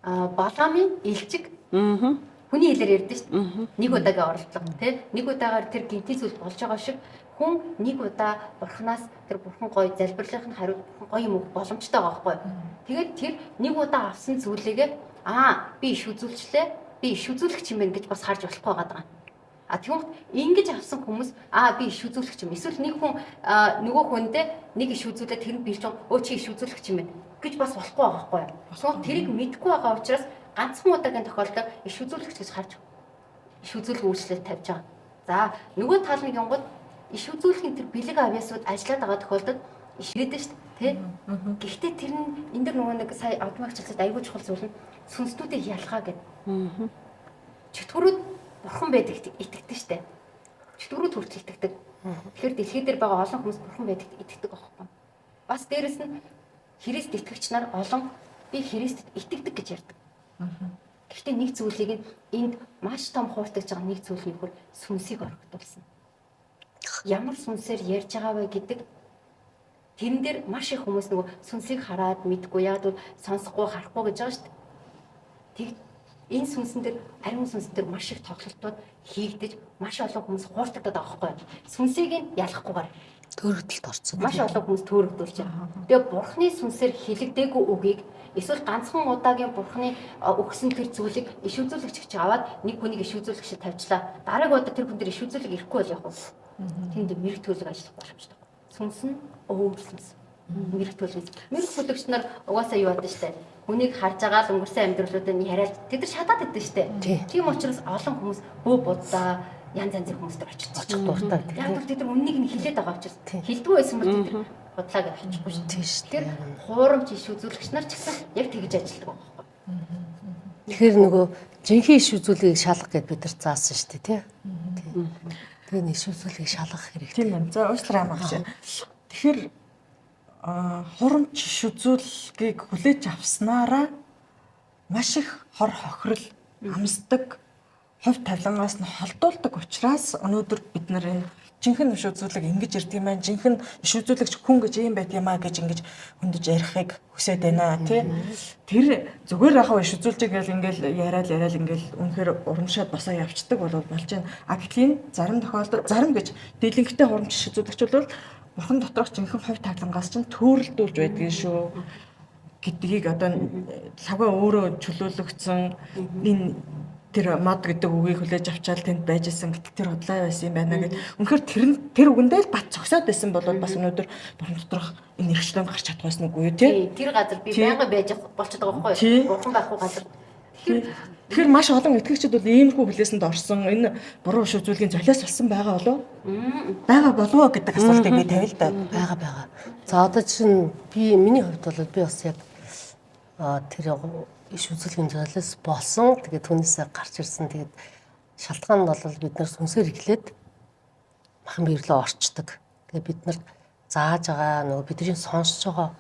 Баламын илчиг хүний хэлээр ярьдэн шүү дээ. Нэг удаагийн оролдлого тийм. Нэг удаагаар тэр гинти зүйл болж байгаа шиг хүн нэг удаа бурхнаас тэр бурхан гоё залбирлынх нь хариу гоё юм өгөх боломжтой байгаа байхгүй. Тэгээд тэр нэг удаа авсан зүйлээгээ би иш үзүүлчлээ. би иш үзүүлэгч юм байна гэж бас харж болохгүй байгаа. Тэгвэл ингэж авсан хүмүүс би иш үзүүлэгч юм. Эсвэл нэг хүн нөгөө хүндээ нэг иш үзүүлээд тэр нь бирж чи иш үзүүлэгч юм байна гэж бас болохгүй байгаа байхгүй юу? Тэгвэл тэрийг мэдгүй байгаа учраас ганцхан удаагийн тохиолдолд иш үзүүлэгч гэж харж иш үзүүлэх үйлчлэл тавьж байгаа. За нөгөө тал нэг янгууд иш үзүүлэхийн тэр бэлэг авьяасууд ажиллаад байгаа тохиолдолд иш ирээдэн шүү дээ. Гэхдээ тэр нь энэ дэр нөгөө нэг сая автоматчлалд аягүй чухал зүйл нь сүнснүүдийг ялгаа гэдэг. Чөтгөрүүд бурхан байдаг итгэдэг шүү дээ. Чөтгөрүүд хүртэл итгэдэг. Тэгэхээр дэлхий дээр байгаа олон хүмүүс бурхан байдаг итгэдэг байхгүй. Бас дээрэс нь Христ итгэгч нар олон би Христэд итгэдэг гэж ярьдаг. Гэхдээ нэг зүйлийг энд маш том хууртаж байгаа нэг зүйл нь сүнсийг орогдуулсан. Ямар сүнсээр ярьж байгаа вэ гэдэг тэрэн дээр маш их хүмүүс нөгөө сүнсийг хараад мэдгүй яад бол сонсохгүй харахгүй гэж байгаа шүү дээ. Энэ сүнсэн дээр ариун сүнсэн дээр маш их тоглолтууд хийгдэж маш олон хүмүүс хууртагдаад байгаа байхгүй юу? Сүнсийг нь ялахгүйгээр төөрөгдөлд орсон. Маш олон хүмүүс төөрөгдүүлж байгаа. Тэгээ бурхны сүнсээр хилэгдээгүй үгийг эсвэл ганцхан удаагийн бурхны өгсөн тэр зүйлийг иш үзүүлэгч гэж аваад нэг хүнийг иш үзүүлэгчд тавьчлаа. Дараагийн удаа тэр хүн дээр иш үзүүлэг ирэхгүй бол яг уу. Тэнд мэрэг төлөв ажиллах боломжтой. Сүнс нь өөр сүнс. Мэрэг төлөв. Мэрэг төлөвч нар угаасаа юу яадаг штэ. Хүнийг харж байгаа л өнгөрсөн амьдралуудыг яриад тэд нар шатаад идэв штэ. Тийм учраас олон хүмүүс бөө будаа янз янзын хүмүүстэр очиж дуртай. Яг л тэд нар үннийг нь хилээд байгаа учраас хилдэггүй байсан бол тэд нар бодлааг авчихгүй шүү. Тийм шүү. Тэр хуурамч иш үзүүлэгч нар ч гэсэн яг тэгж ажилладаг байгаа байхгүй. Тэгэхээр нөгөө жинхэнэ иш үзүүлгийг шалгах гэдээ бид нар заасан шүү дээ, тий. Тэгээ иш үзүүлгийг шалгах хэрэгтэй. Тийм байна. За уучлаарай амгаач. Тэгэхээр хурамч иш үзүүлгийг хүлээж авснараа маш их хор хохирол амсдаг, хувь тавилангаас нь холдуулдаг учраас өнөөдөр бид нар энэ жинхэнэ иш үзүүлэг ингэж ирдэг юм байна. Жинхэнэ иш үзүүлэгч хүн гэж юм байт юм аа гэж ингэж хүндэж ярихыг хүсэж байна тий. Тэр зүгээр яхаа иш үзүүлж ингээл яриад ингээл үнэхээр урамшаад босоо явцдаг болж байна. Гэтэл зарим тохиолдолд зарим гэж дийлэнхтэй хурамч иш үзүүлэгч бол бурхан доторх жинхэнэ хувь тавилангаас чинь төөрөлдүүлж байдгийг шүү гэдгийг одоо лавга өөрөө чөлөөлөгдсөн энэ тэр мод гэдэг үгийг хүлээж авчаал тэнд байж исэн гэдэг тэр худлаа байсан юм байна гэд. Үнэхээр тэр үгэндээ л бат цогсоод байсан бол бас өнөөдөр бурхан доторх энэ эрхчлэн гарч чадах байсан үгүй юу тий? Тэр газар би байнга байж болчиход байгаа байхгүй юу? Бурхан байхгүй газар. Тэгэхээр маш олон итгэгчид бол иймэрхүү хүлээсэнд орсон энэ буруу иш үзүүлгийн золиос болсон байгаа болов уу? Бага болов уу гэдэг асуултыг би тавил л да. Бага. За одоо чинь миний хувьд бол би бас яг тэр иш үзүүлгийн золиос болсон. Тэгээд түүнээсээ гарч ирсэн. Тэгээд шалтгаан нь бол бид нар сүнсээр эхлээд махан биерлээ орчдөг. Тэгээд бид нар зааж байгаа нөгөө бидний сонсож байгаа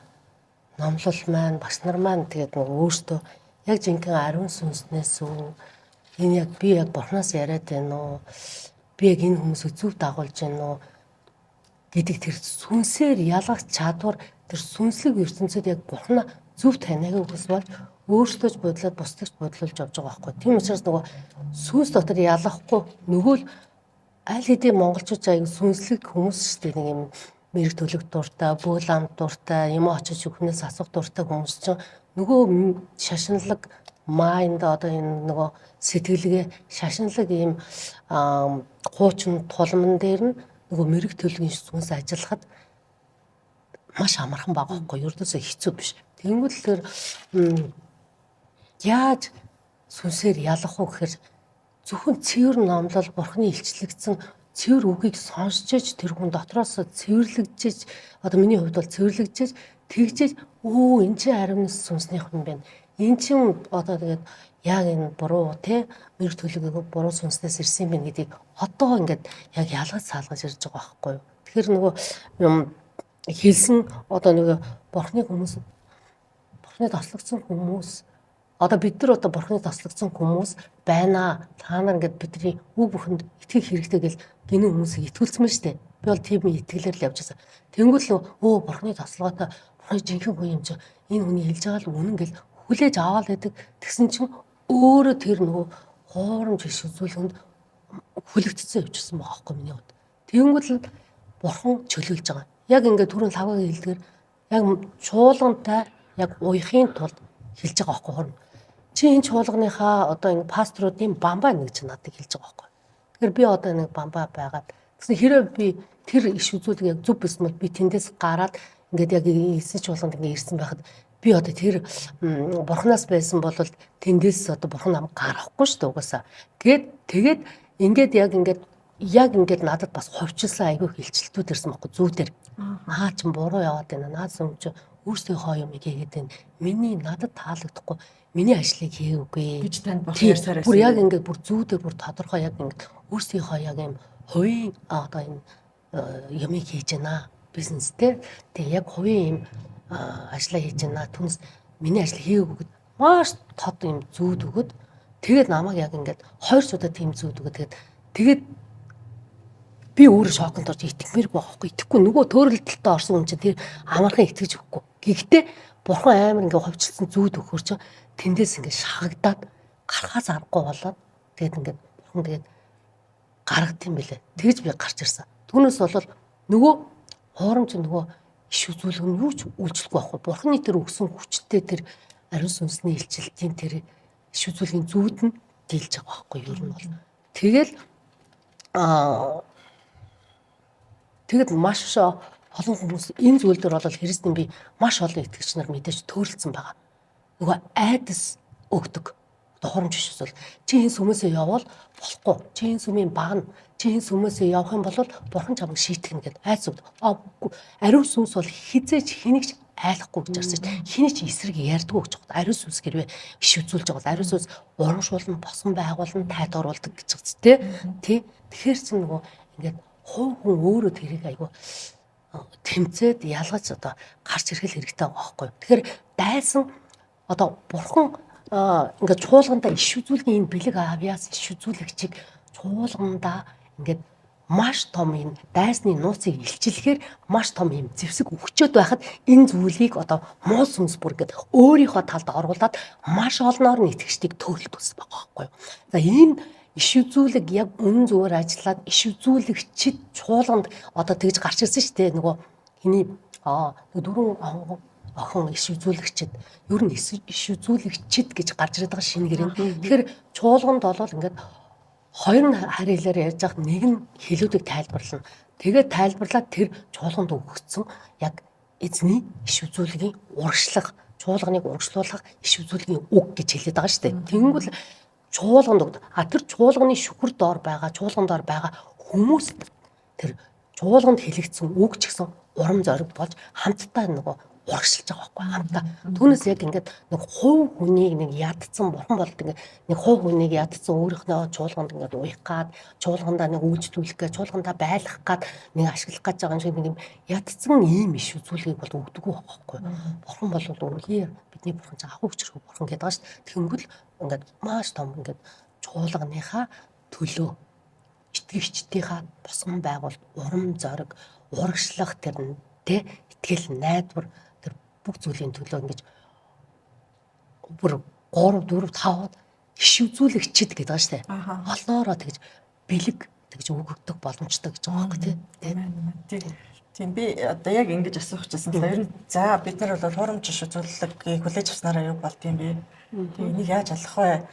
номлол маань багш нар маань тэгээд нөгөө өөртөө яг жинхэнэ ариун сүнснээс үү энэ яг би яг бурхнаас яриад байна уу? Би яг энэ хүмүүсийг зөв дагуулж байна уу гэдэг тэр сүнсээр ялгах чадвар тэр сүнслэг ертөнцид яг бурхнаа зөв таниагийн үгс бол өөртөө ч бодлоод бусдагч бодлуулж явж байгаа байхгүй. Тийм учраас нөгөө сүнс дотор ялахгүй нөгөө л аль хэдийн монголчууд аяг сүнслэг хүмүүс шүү дээ. Нэг юм мэрэг төлөв дуртай, бөөл амт дуртай, юм очиж өхнөөс асуух дуртай хүмүүс чинь нөгөө шашинлаг майнд одоо энэ нөгөө сэтгэлгээ шашинлаг ийм хуучин тулман дээр нь нөгөө мэрэг төлөвийн сүнс ажиллахад маш амархан байгаа байхгүй. Ердөөсөө хэцүү биш. Тэнгүүд л яаж сүнсээр ялах уу гэхээр зөвхөн цэвэр номлол бурхны илчлэгдсэн цэвэр үгийг сонсчиж тэр хүн дотроос цэвэрлэгжиж одоо миний хувьд бол цэвэрлэгжиж тэгжиж энэ чинь ариун сүнснийх юм байна. Энэ чинь одоо тэгээд яг энэ буруу те мэрэг төлөвийг буруу сүнснээс ирсэн юм байна гэдгийг одоо ингээд яг ялгаж салгаж ирж байгаа байхгүй юу. Тэгэхээр нөгөө хэлсэн одоо нөгөө бурхны хүмүүс бурхны тослогдсон хүмүүс одоо бид нар одоо бурхны тослогдсон хүмүүс байна. Та нар ингээд бидний үг бүхэнд итгэх хэрэгтэй гэл гинэ хүмүүсийг итгүүлсэн мэн штэ. Би бол тийм итгэлээр л явж байсан. Тэнгүүл бурхны тослогоотой бурхны жинхэнэ хүн юм чи энэ хүний хэлж байгаа л үнэн гэл хүлээж аваад байдаг. Тэгсэн чинь өөрөө тэр нөгөө хуурамч иш үзүүлэнд хүлэгдсэн явчихсан байгаа байхгүй миний хувьд. Тэнгүүл бурхан чөлөөлж байгаа. Яг ингээд түрүүн лавгагийн хэлдгээр яг чуулгантай яг уяхын тулд хэлж байгаа байхгүй хурм. чи энэ чуулганыхаа одоо ингэ пасторуудын бамбаа нэг ч надад хэлж байгаа байхгүй. Тэгэхээр би одоо нэг бамбаа байгаад тэгсэн хэрэв би тэр иш үзүүлэг яг зөв байсан бол би тэндээс гараад ингээд яг эсэж чуулганд ингэ ирсэн байхад би одоо тэр бурхнаас байсан бол тэндээс одоо бурхан нам гарахгүй шүү дээ угаасаа. Тэгээд ингээд яг ингээд надад бас ховчлсан айгүй хилчилтүүд ирсэн байхгүй зүүдэр. Аа ч буруу яваад байна. Наадс юм чи өөрсдийнхөө юм хийгээд байна. Миний надад таалагдахгүй. Миний ажлыг хийгээгүй гэж танд болох ярьсаар бүр яг ингээд бүр зүүдэр бүр тодорхой яг ингээд өөрсдийнхөө яг юм хувийн одоо энэ юмыг хийж байна. Бизнестэй. Тэгээ яг хувийн юм ажлаа хийж байна. Түнс миний ажил хийгээгүй гэд маш тод юм зүүд өгöd. Тэгээд намайг яг ингээд 2 удаа тийм зүүд өгöd. Тэгээд би өөрөө шоконд орж итгэмээр байхгүй. Итгэхгүй нөгөө төөрөлдөлтөд орсон хүн чинь тэр амархан итгэж өгөхгүй. Гэхдээ бурхан амар ингээ ховчлсон зүүд өгөхөр чинь тэндээс ингээ шахагдаад гарахаас аргагүй болоод тэгээд ингээ бурхан тэгээд гаргадсан бэлээ. Тэгж би гарч ирсэн. Түүнээс бол нөгөө хуурамч нөгөө иш үзүүлэг нь юу ч үйлчлэхгүй байхгүй. Бурханы тэр өгсөн хүчтэй тэр ариун сүнсний илчилтийн тэр иш үзүүлгийн зүүд нь дийлж байгаа байхгүй юу юм бол. Тэгэд маш олон хүмүүс энэ зүйл дээр бол Христийн би маш олон итгэгч нар мэдээж төөрөлдсөн байгаа. Нөгөө айдас өгдөг. Хуурамч биш бол чи энэ сүмээсээ явбал болохгүй. Чи энэ сүмийн багна. Чи энэ сүмээсээ явах юм бол бурхан чамайг шийтгэнэ гэд айдас өгдөг. Ариун сүнс бол хизээч хэнийгч айлахгүй гэж арсаж хиний ч эсрэг ярьдгүй гэж байна. Ариун сүнс гэрвээ иш үзүүлж байгаа. Ариун сүнс урамшуулна, босон байгуулна, тайд оруулдаг гэж байна тий. Тэгэхээр ч нөгөө ингээд хувь хүн өөрөө тэрийг айгу тэмцээд ялгаж одоо гарч ирэх хэрэгтэй байгаа байхгүй. Тэгэхээр дайсан одоо бурхан ингээд чуулгандаа иш үзүүлгийн энэ бэлэг авьяас иш үзүүлэгчийг чуулгандаа ингээд маш том юм дайсны нууцыг илчлэхээр маш том юм зэвсэг өгчөөд байхад энэ зүйлийг одоо муу сүнс бүр ингээд өөрийнхөө талд оруулаад маш олноор нь итгэжтийг төөрөлт үзсэн байгаа байхгүй. За энэ иш үзүүлэг яг үнэн зөвөр ажиллаад иш үзүүлэгчид чуулганд одоо тэгж гарч ирсэн шүү дээ нөгөө хиний дөрвөн охин иш үзүүлэгчид ер нь иш үзүүлэгчид гэж гарч ирээд байгаа шинэ гэрээ. Тэгэхээр чуулганд бол ингээд хоёр нь харьяалаар ярьж байхад нэг нь хэлүүдийг тайлбарлана. Тэгээд тайлбарлаад тэр чуулганд өгөгдсөн яг эзний иш үзүүлгийн урагшлах, чуулганыг урагшлуулах иш үзүүлгийн үг гэж хэлээд байгаа шүү дээ. Тэнгүүл чуулганд өгд. Тэр чуулганы шүхэр доор байгаа, чуулган доор байгаа хүмүүс тэр чуулганд хэлэгдсэн үг ч гэсэн урам зориг болж хамтдаа нөгөө урагшилж байгаа байхгүй хамтдаа. Түүнээс яг ингээд нэг хувь хүнийг нэг ядцсан бурхан болд ингээд нэг хувь хүнийг ядцсан өөрийнхөө чуулганд ингээд уях гад, чуулгандаа нэг үйлчлүүлэх гэ, чуулгандаа байлгах гад нэг ашиглах гэж байгаа юм шиг нэг юм ядцсан ийм иш үзүүлгийг бол өгдөг байхгүй. Бурхан бол үнэхээр бидний бурхан ч ахуй хүчрэх бурхан гэдэг байгаа шүү дээ. Тэнгүүл ингээд маш том ингээд чуулганыхаа төлөө итгэгчдийнхаа босгон байгуул урам зориг урагшлах тэр тэ итгэл найдвар тэр бүх зүйлийн төлөө ингэж бүр 3 4 5 иш үзүүлэгчд гэдэг байгаа шүү дээ. Олноороо тэгж бэлэг тэгж өгөгдөх боломжтой гэж байгаа байхгүй тий. Тийм би одоо яг ингэж асуух гэсэн. Ер нь за бид нар бол хуурамч иш үзүүлэлгийг хүлээж авснараа юу болдгийм бэ? Тэгээ энийг яаж алах вэ?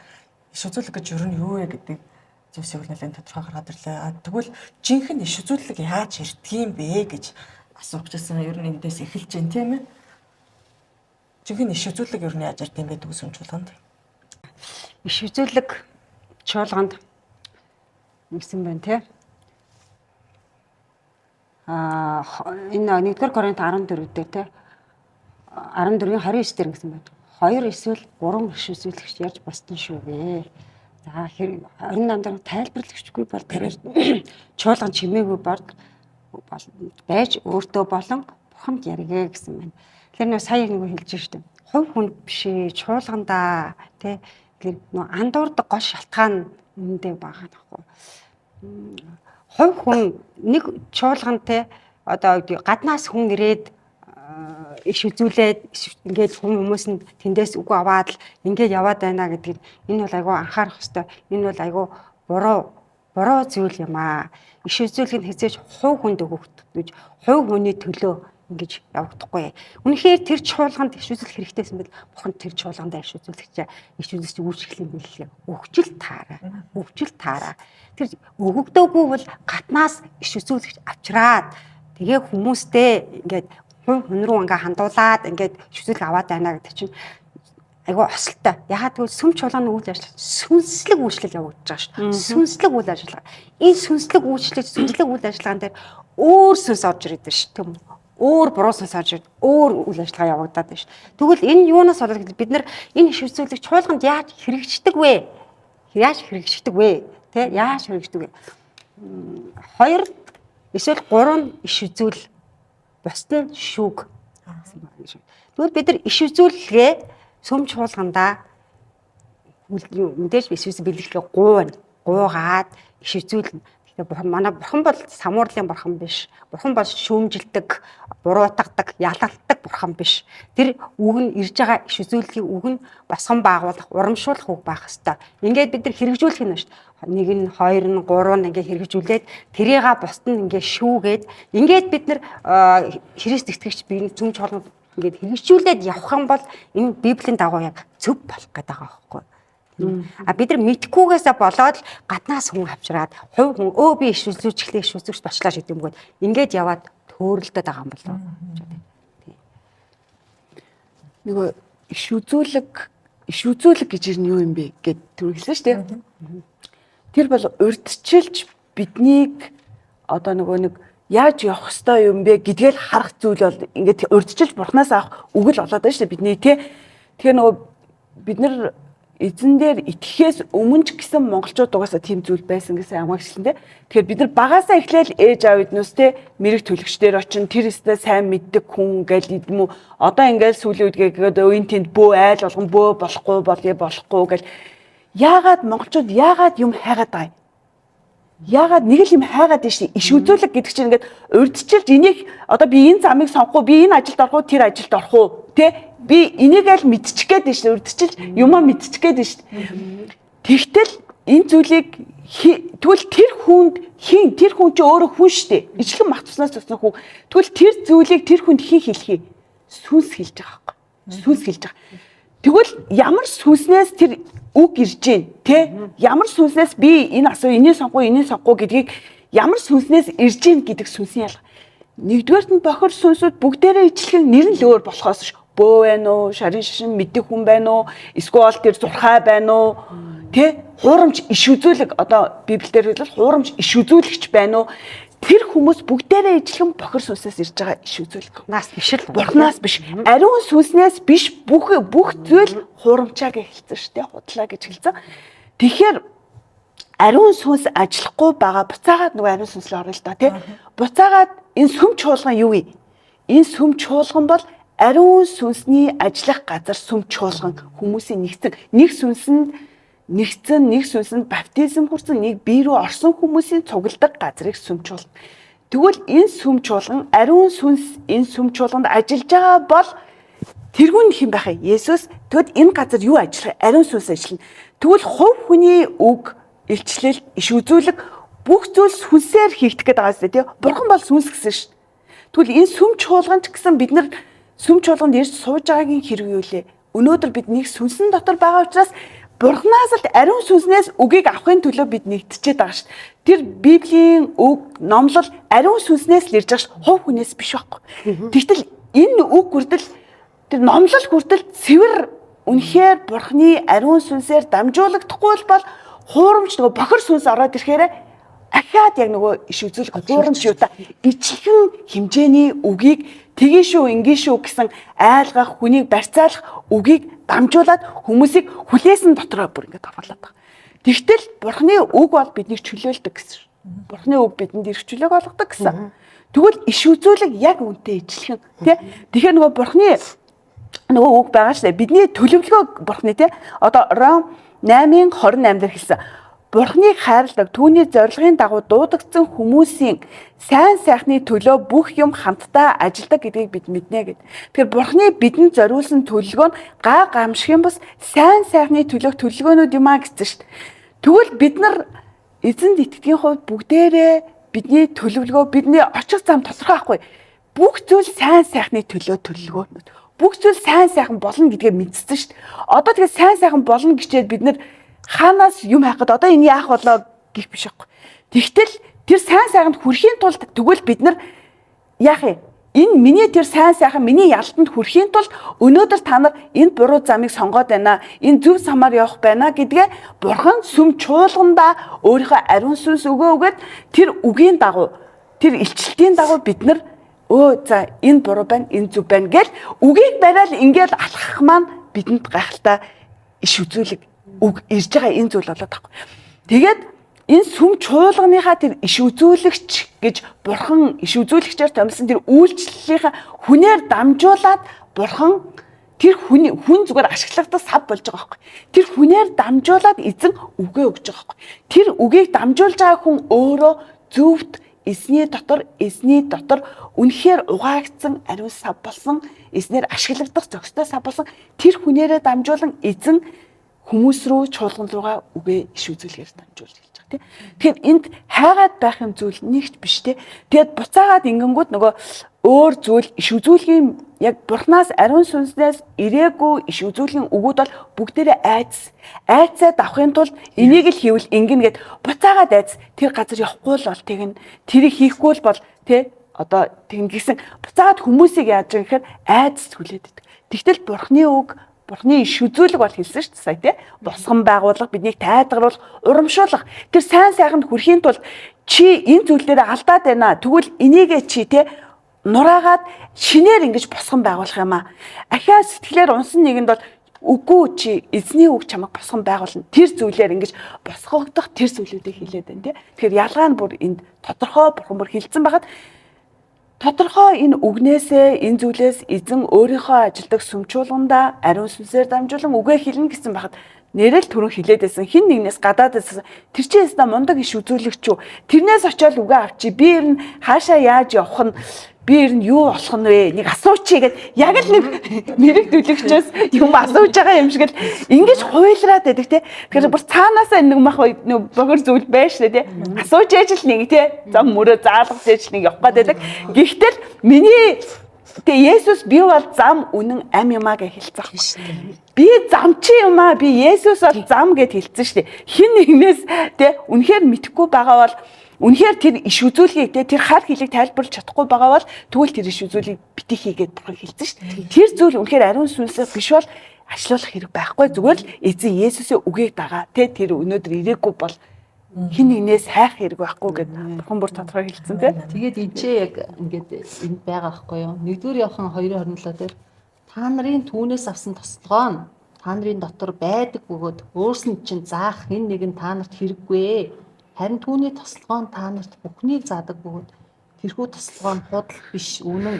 Иш үзүүлэг гэж ер нь юу вэ гэдэг зүйлсийг нэлээд тодорхой гаргаад ирлээ. Тэгвэл жинхэнэ иш үзүүлэг яаж ирдгийм бэ гэж асуух гэсэн. Ер нь эндээс эхэлж байна тийм ээ. Жинхэнэ иш үзүүлэг ер нь яаж ирдгийм бэ гэдэг сүмжүүлганд. Иш үзүүлэг чуулганд нэгсэн байна тий. Энэ 1-р Коринт 14 дээр тий 14-ийн 29 дээр гэсэн байна. 2 эсвэл 3 иш үзүүлэгч ярьж босдон шүү вэ. За 28 дээр тайлбарлагчгүй бол тэрээр чуулган чимээгүй байж өөртөө болон бурханд яргэ гэсэн байна. Тэгэхээр нөө сая нэг хэлж штеп. Хувь хүн бишээ чуулгандаа тий нөө андуурдаг гол шалтгаан үүндээ байгаа нөхгүй. Хувь хүн нэг чуулгантай одоо гаднаас хүн ирээд иш үзүүлээд ингээд хүмүүс нь тэндээс үгүй аваад л ингээд яваад байна гэдгийг энэ бол айгүй анхаарах хэрэгтэй. Энэ бол айгүй буруу зүйл юм аа. Иш үзүүлэг нь хэзээж хувь хүнд өгөгдөж, хувь хүний төлөө ингэж явагдахгүй. Үнэхээр тэр чуулганд иш үзүүлэх хэрэгтэйсэн бол бурхан тэр чуулганд иш үзүүлэгч иш үзүүлэгч үйлчлэлийн бэлгэлээ өгчл таараа. Тэр өгөгдөөгүй бол гаднаас иш үзүүлэгч авчраад тэгээ хүмүүстэй ингээд хүн рүү ингээ хандуулаад ингээд иш үзүүлэг аваад байна гэдэг чинь айгу осолтой. Ягаад гэвэл сүм чуулганы үйл ажиллагаа сүнслэг үйлчлэл явагдаж байгаа шүү дээ. Сүнслэг үйл ажиллагаа. Энэ сүнслэг үйл ажиллагаан дээр өөр сүнс орж ирээд байна шүү дээ. Өөр буруу сүнс орж ирээд өөр үйл ажиллагаа явагдаад байна шүү. Тэгвэл энэ юунаас болоод бид нар энэ иш үзүүлэг чуулганд яаж хэрэгждэг вэ? Яаж хэрэгждэг вэ? Тэ яаж хэрэгждэг вэ? 2 эсвэл 3 иш үзүүл бусд нь шүүг. Тэгвэл бид нар иш үзүүлэлгээ сүм чуулгандаа мэдээж иш үзүүлэг бэлгэлээ гуугаад иш үзүүлнэ. Тэгэхээр манай бурхан бол самуурлын бурхан биш. Бурхан бол шүүмжилдэг, буруутгадаг, ялалдаг бурхан биш. Тэр үг нь ирж байгаа иш үзүүлгийн үг нь босгон байгуулах, урамшуулах үг байх хэвээр. Ингээд бид нар хэрэгжүүлэх нь шүү дээ. 1 нь 2 нь 3 нь ингээд хэрэгжүүлээд тэрийга бусд нь ингээд шүүгээд ингээд бид нар Христ итгэгч би зүм чуулганд ингээд хэрэгжүүлээд явах юм бол энэ Библийн дагуу яг зөв болох гэдэг байгаа байхгүй. А бид нар мэдхгүйгээсээ болоод гаднаас хүн авчираад хувь хүн би иш үзүүлэгчлээ иш үзүүлэгч болчлаа гэдэг юм гээд ингээд яваад төөрөлдөд байгаа юм болов. Нөгөө иш үзүүлэг гэж юу юм бэ гэд түр хэлсэн шүү дээ. Тэр бол урьдчилж биднийг одоо нэг яаж явах ёстой юм бэ гэдгээл харах зүйл бол ингээд урьдчилж бурхнаас авах үг л болоод байна шүү дээ бидний тий. Тэгэхээр нөгөө бид нар эзэн дээр итгэхээс өмнө ч гэсэн монголчууд угаасаа тийм зүйл байсан гэсэн амгаагчлан тий. Тэгэхээр бид нар багаасаа эхлээл ээж аав эднүүс тий мэрэг төлөгчдөр очин тэр өстө сайн мэддэг хүн гэл идэм үү. Одоо ингээд сүүлийн үед гээд өвийн тэнд бөө айл болгон бөө болохгүй гэл яагаад монголчууд яагаад юм хайгаад байгаа юм? Яагаад нэг л юм хайгаад байна шээ. Иш үзүүлэг гэдэг чинь ингээд урьдчилж энийг одоо би энэ замыг сонгохгүй, би энэ ажилд орох уу, тэр ажилд орох уу, тэ? Би энийг аль мэдчих гээд байна шээ. Урьдчилж юмаа мэдчих гээд байна шээ. Тэгтэл энэ зүйлийг тэгвэл тэр хүн чинь өөрөө хүн шээ. Ижилхэн мах туснаас туссан хүн. Тэгвэл тэр зүйлийг тэр хүнд хин хэлхий. Сүнс хэлж байгаа байхгүй. Сүнс хэлж байгаа. Тэгвэл ямар сүнснээс тэр үг ирж гин тэ ямар сүнснээс би энэ энийг сонгохгүй гэдгийг ямар сүнснээс ирж гин гэдэг сүнсийн ялгаа. Нэгдүгээрт нь бохор сүнсүүд бүгдээрээ ижилхэн нэр нь л өөр болохоос ш. Бөө байна уу, шарын шишин мэддэг хүн байна уу, эсвэл тэр зурхай байна уу, тэ хуурамч иш үзүүлэг одоо библиэлд хэлбэл хуурамч иш үзүүлэгч байна уу? Тэр хүмүүс бүгдээрээ ижилхэн бохор сүнсээс ирж байгаа иш үзүүлэг. Наас биш л бурхнаас биш. Ариун сүнснээс биш бүх зүйл хуурамчаа гэж хэлсэн шүү дээ. Худлаа гэж хэлсэн. Тэгэхээр ариун сүнс ажиллахгүй байгаа буцаагаад нөгөө ариун сүнс рүү орно л доо тий. Буцаагаад энэ сүм чуулган юу вэ? Энэ сүм чуулган бол ариун сүнсний ажиллах газар сүм чуулган хүмүүсийн нэг сүнсэнд баптизм хүрсэн нэг бие рүү орсон хүмүүсийн цугладаг газрыг сүм чуулган. Тэгвэл энэ сүм чуулган ариун сүнс энэ сүм чуулганд ажиллаж байгаа бол тэргүүн хэм байх юм. Есүс тэгэд энэ газар юу ажиллах? Ариун сүнс ажиллана. Тэгвэл хувь хүний үг, илчлэл, иш үзүүлэг бүх зүйл сүнсээр хийгдэх гэдэг байгаа зү тий. Бурхан бол сүнс гэсэн шүү дээ. Тэгвэл энэ сүм чуулган ч гэсэн бид нар сүм чуулганд ирж сууж байгаагийн хэрэг юу лээ? Өнөөдөр бид нэг сүнсэн дотор байгаа учраас Бурханаас л ариун сүнснээс үгийг авахын төлөө бид нэгтчихэд байгаа шүү дээ. Тэр Библийн үг, номлол ариун сүнснээс л ирж байгаа ш. Хувь хүнээс биш байхгүй. Тэгтэл энэ үг хүртэл тэр номлол хүртэл цэвэр үнэхээр Бурханы ариун сүнсээр дамжуулагдахгүй бол хуурамч нөгөө бохор сүнс ороод ирэхээр ахаад яг нөгөө иш үзүүлэх хуурамч юу та ижилхэн хэмжээний үгийг тгий шүү, ингийн шүү гэсэн айлгах, хүнийг барьцаалах үгийг дамжуулаад хүмүүсийг хүлээсэн дотроо бүр ингэж оруулаад байгаа. Тэгтэл Бурханы үг бол биднийг чөлөөлдөг гэсэн. Бурханы үг бидэнд ирэх чөлөөг олгодог гэсэн. Тэгвэл иш үзүүлэг яг үнтэй ижилхэн тий. Тэгэхээр нөгөө Бурханы нөгөө үг байгаа шүү дээ. Бидний төлөвлөгөө Бурханы тий. Одоо Ром 8:28 дээр хэлсэн. Бурхныг хайрладаг, түүний зорилгын дагуу дуудагдсан хүмүүсийн сайн сайхны төлөө бүх юм хамтдаа ажилдаг гэдгийг бид мэднэ гэд. Тэгэхээр Бурхны бидэнд зориулсан төлөвлөгөө нь гай гамшигын бус сайн сайхны төлөөх төлөвлөгөөнүүд юм а гэсэн шүү дээ. Тэгвэл бид нар эзэнд итгэхийн хувьд бүгдээрээ бидний төлөвлөгөө, бидний очих зам тодорхой байхгүй. бүх зүйл сайн сайхны төлөө төлөвлөгөөнүүд. Бүх зүйл сайн сайхан болно гэдгээ мэдсэн шүү дээ. Одоо тэгээ сайн сайхан болно гэчээд бид нэр хаанаас юм хайхад одоо энэ яах болоо гэх биш байхгүй. Тэгтэл тэр сайн сайханд хүрэхийн тулд тэгвэл бид нар яах юм? Энэ миний тэр сайн сайхан миний ялтанд хүрэхийн тулд өнөөдөр та нар энэ буруу замыг сонгоод байна. Энэ зөв самаар явах байна гэдгээ Бурхан сүм чуулгандаа өөрийнхөө ариун сүнс өгөөгээд тэр үгийн дагуу тэр илчлэлтийн дагуу бид нар за энэ буруу байна, энэ зөв байна гэл үгийг барайл ингээл алхах маань бидэнд гайхалтай иш үзүүлэг үг ирж байгаа энэ зүйл болоод байгаа. Тэгээд энэ сүм чуулганыхаа тэр иш үзүүлэгч гэж Бурхан иш үзүүлэгчээр томилсон тэр үйлчлэлийнхаа хүнээр дамжуулаад Бурхан тэр хүн зүгээр ашиглахдаа сав болж байгаа байхгүй. Тэр хүнээр дамжуулаад эзэн үгээ өгж байгаа байхгүй. Тэр үгийг дамжуулж байгаа хүн өөрөө зөвхт эсний дотор үнэхээр угаагдсан ариун сав болсон, эснээр ашиглагдах зохистой сав болсон тэр хүнээрээ дамжуулан эзэн хүмүүс рүү чуулган руугаа үгээ иш үзүүлэхээр дамжуулж хэлж байгаа тийм. Тэгэхээр энд хайгаад байх юм зүйл нэгт биш тийм. Тэгээд буцаагаад ингэнгүүт нөгөө өөр зүйл иш үзүүлгийн яг Бурханаас ариун сүнснээс ирээгүй иш үзүүлгийн үгүүд бол бүгдээрээ айцсаад авахын тулд энийг л хийвэл ингэнэ гэд буцаагаад айц тэр газар явахгүй л бол тэгнэ тэрийг хийхгүй л бол тий одоо тэгнэ гэсэн буцаагаад хүмүүсийг яаж юм гэхээр айц түлээд идэг. Тэгтэл Бурханы үг Бурханы иш үзүүлэг бол хэлсэн шүү дээ сая тий. Босгон байгуулах, биднийг тайлгаруулах, урамшуулах. Тэр сайн сайханд хүрэхийн тулд чи энэ зүйлдерээ алдаад байна. Тэгвэл энийгээ чи тий нураагаад шинээр ингэж босгон байгуулах юм аа. Ахиа сэтгэлээр унсан нэгэнд бол үгүй чи эзний үг чамайг босгон байгуулна. Тэр зүйлээр ингэж босгогдох тэр зүйлүүдийг хэлээд байна тий. Тэгэхээр ялгаа нь бүр энд тодорхой Бурхан бүр хэлсэн байхад тодорхой энэ үгнээсээ энэ зүйлээс эзэн өөрийнхөө ажилдаг сүмчуулгандаа ариун сүнсээр дамжуулан үгээ хэлнэ гэсэн байхад нэрэл түрэн хилээд байсан хин нэгнээс гадаад байсан тэр чинь яста мундаг иш үзүүлэгч үү тэрнээс очиод үгээ авчи би ер нь хаашаа яаж явах нь би ер нь юу болох нь вэ нэг асуучи гэд яг л нэг мэрэгдүүлэгчээс юм асууж байгаа юм шиг л ингэж хуйлраад байдаг те тэгэхээр бүр цаанаасаа нэг мах нэг богор зүйл байж штэ те асууж яж л нэг те зам мөрөө заалгаж яж нэг явах гээд байдаг гэхдээ миний тэгээ Есүс би бол зам үнэн ам юмаа гэж хэлцэх шүү дээ. Би зам чи юмаа би Есүс бол зам гэж хэлсэн шүү дээ. Хин нэгнээс тэ үнэхээр мэдхгүй байгаа бол үнэхээр тэр иш үзүүлгийг тэр хар хилийг тайлбарлаж чадахгүй байгаа бол тэгвэл тэр иш үзүүлгийг бити хийгээд Бурхан хэлсэн шүү дээ. Тэр зүйл үнэхээр ариун сүнсээс биш бол ачлуулах хэрэг байхгүй зүгээр л эзэн Есүсийн үгийг дагаа тэр өнөөдөр ирээгүй бол хин нэгнээс хайх хэрэг байхгүй гэд Бурхан бүр тодорхой хэлсэн тий. Тэгээд энэ ч яг ингээд энд байгаа байхгүй юу. 1-р Иохан 2:27 дээр та нарын түүнээс авсан тослогоо нь та нарын дотор байдаг бөгөөд өөрсөнд чинь заах хэн нэгэн та нарт хэрэггүй. Харин түүний тослогоо нь та нарт бүхнийг заадаг бөгөөд тэрхүү тослогоо нь худал биш үнэн.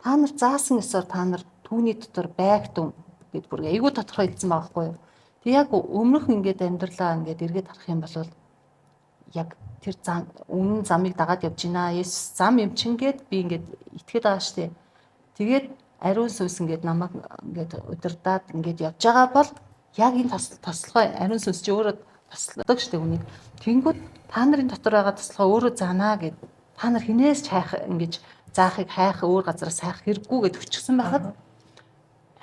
Та нар заасан ёсоор та нар түүний дотор байгтун гэд бүр айгүй тодорхой хэлсэн байгаа байхгүй юу. Тэг яг өмнөх ингээд амьдралаа ингээд эргээд харах юм бол яг тэр зам үнэн замыг дагаад явж байна. Есүс зам юм чингээд би ингээд итгэхэд байгаа штэ. Тэгээд ариун сүнс ингээд намайг ингээд удирдаад ингээд явж байгаа бол яг энэ тослогоо ариун сүнс чи өөрөө тослдог штэ үнийг. Тэнгүүд та нарын дотор байгаа тослогоо өөрөө заанаа гэд та нар хинээс ч хайх ингээд заахыг хайх өөр газараас хайх хэрэггүй гэд өчгсөн байхад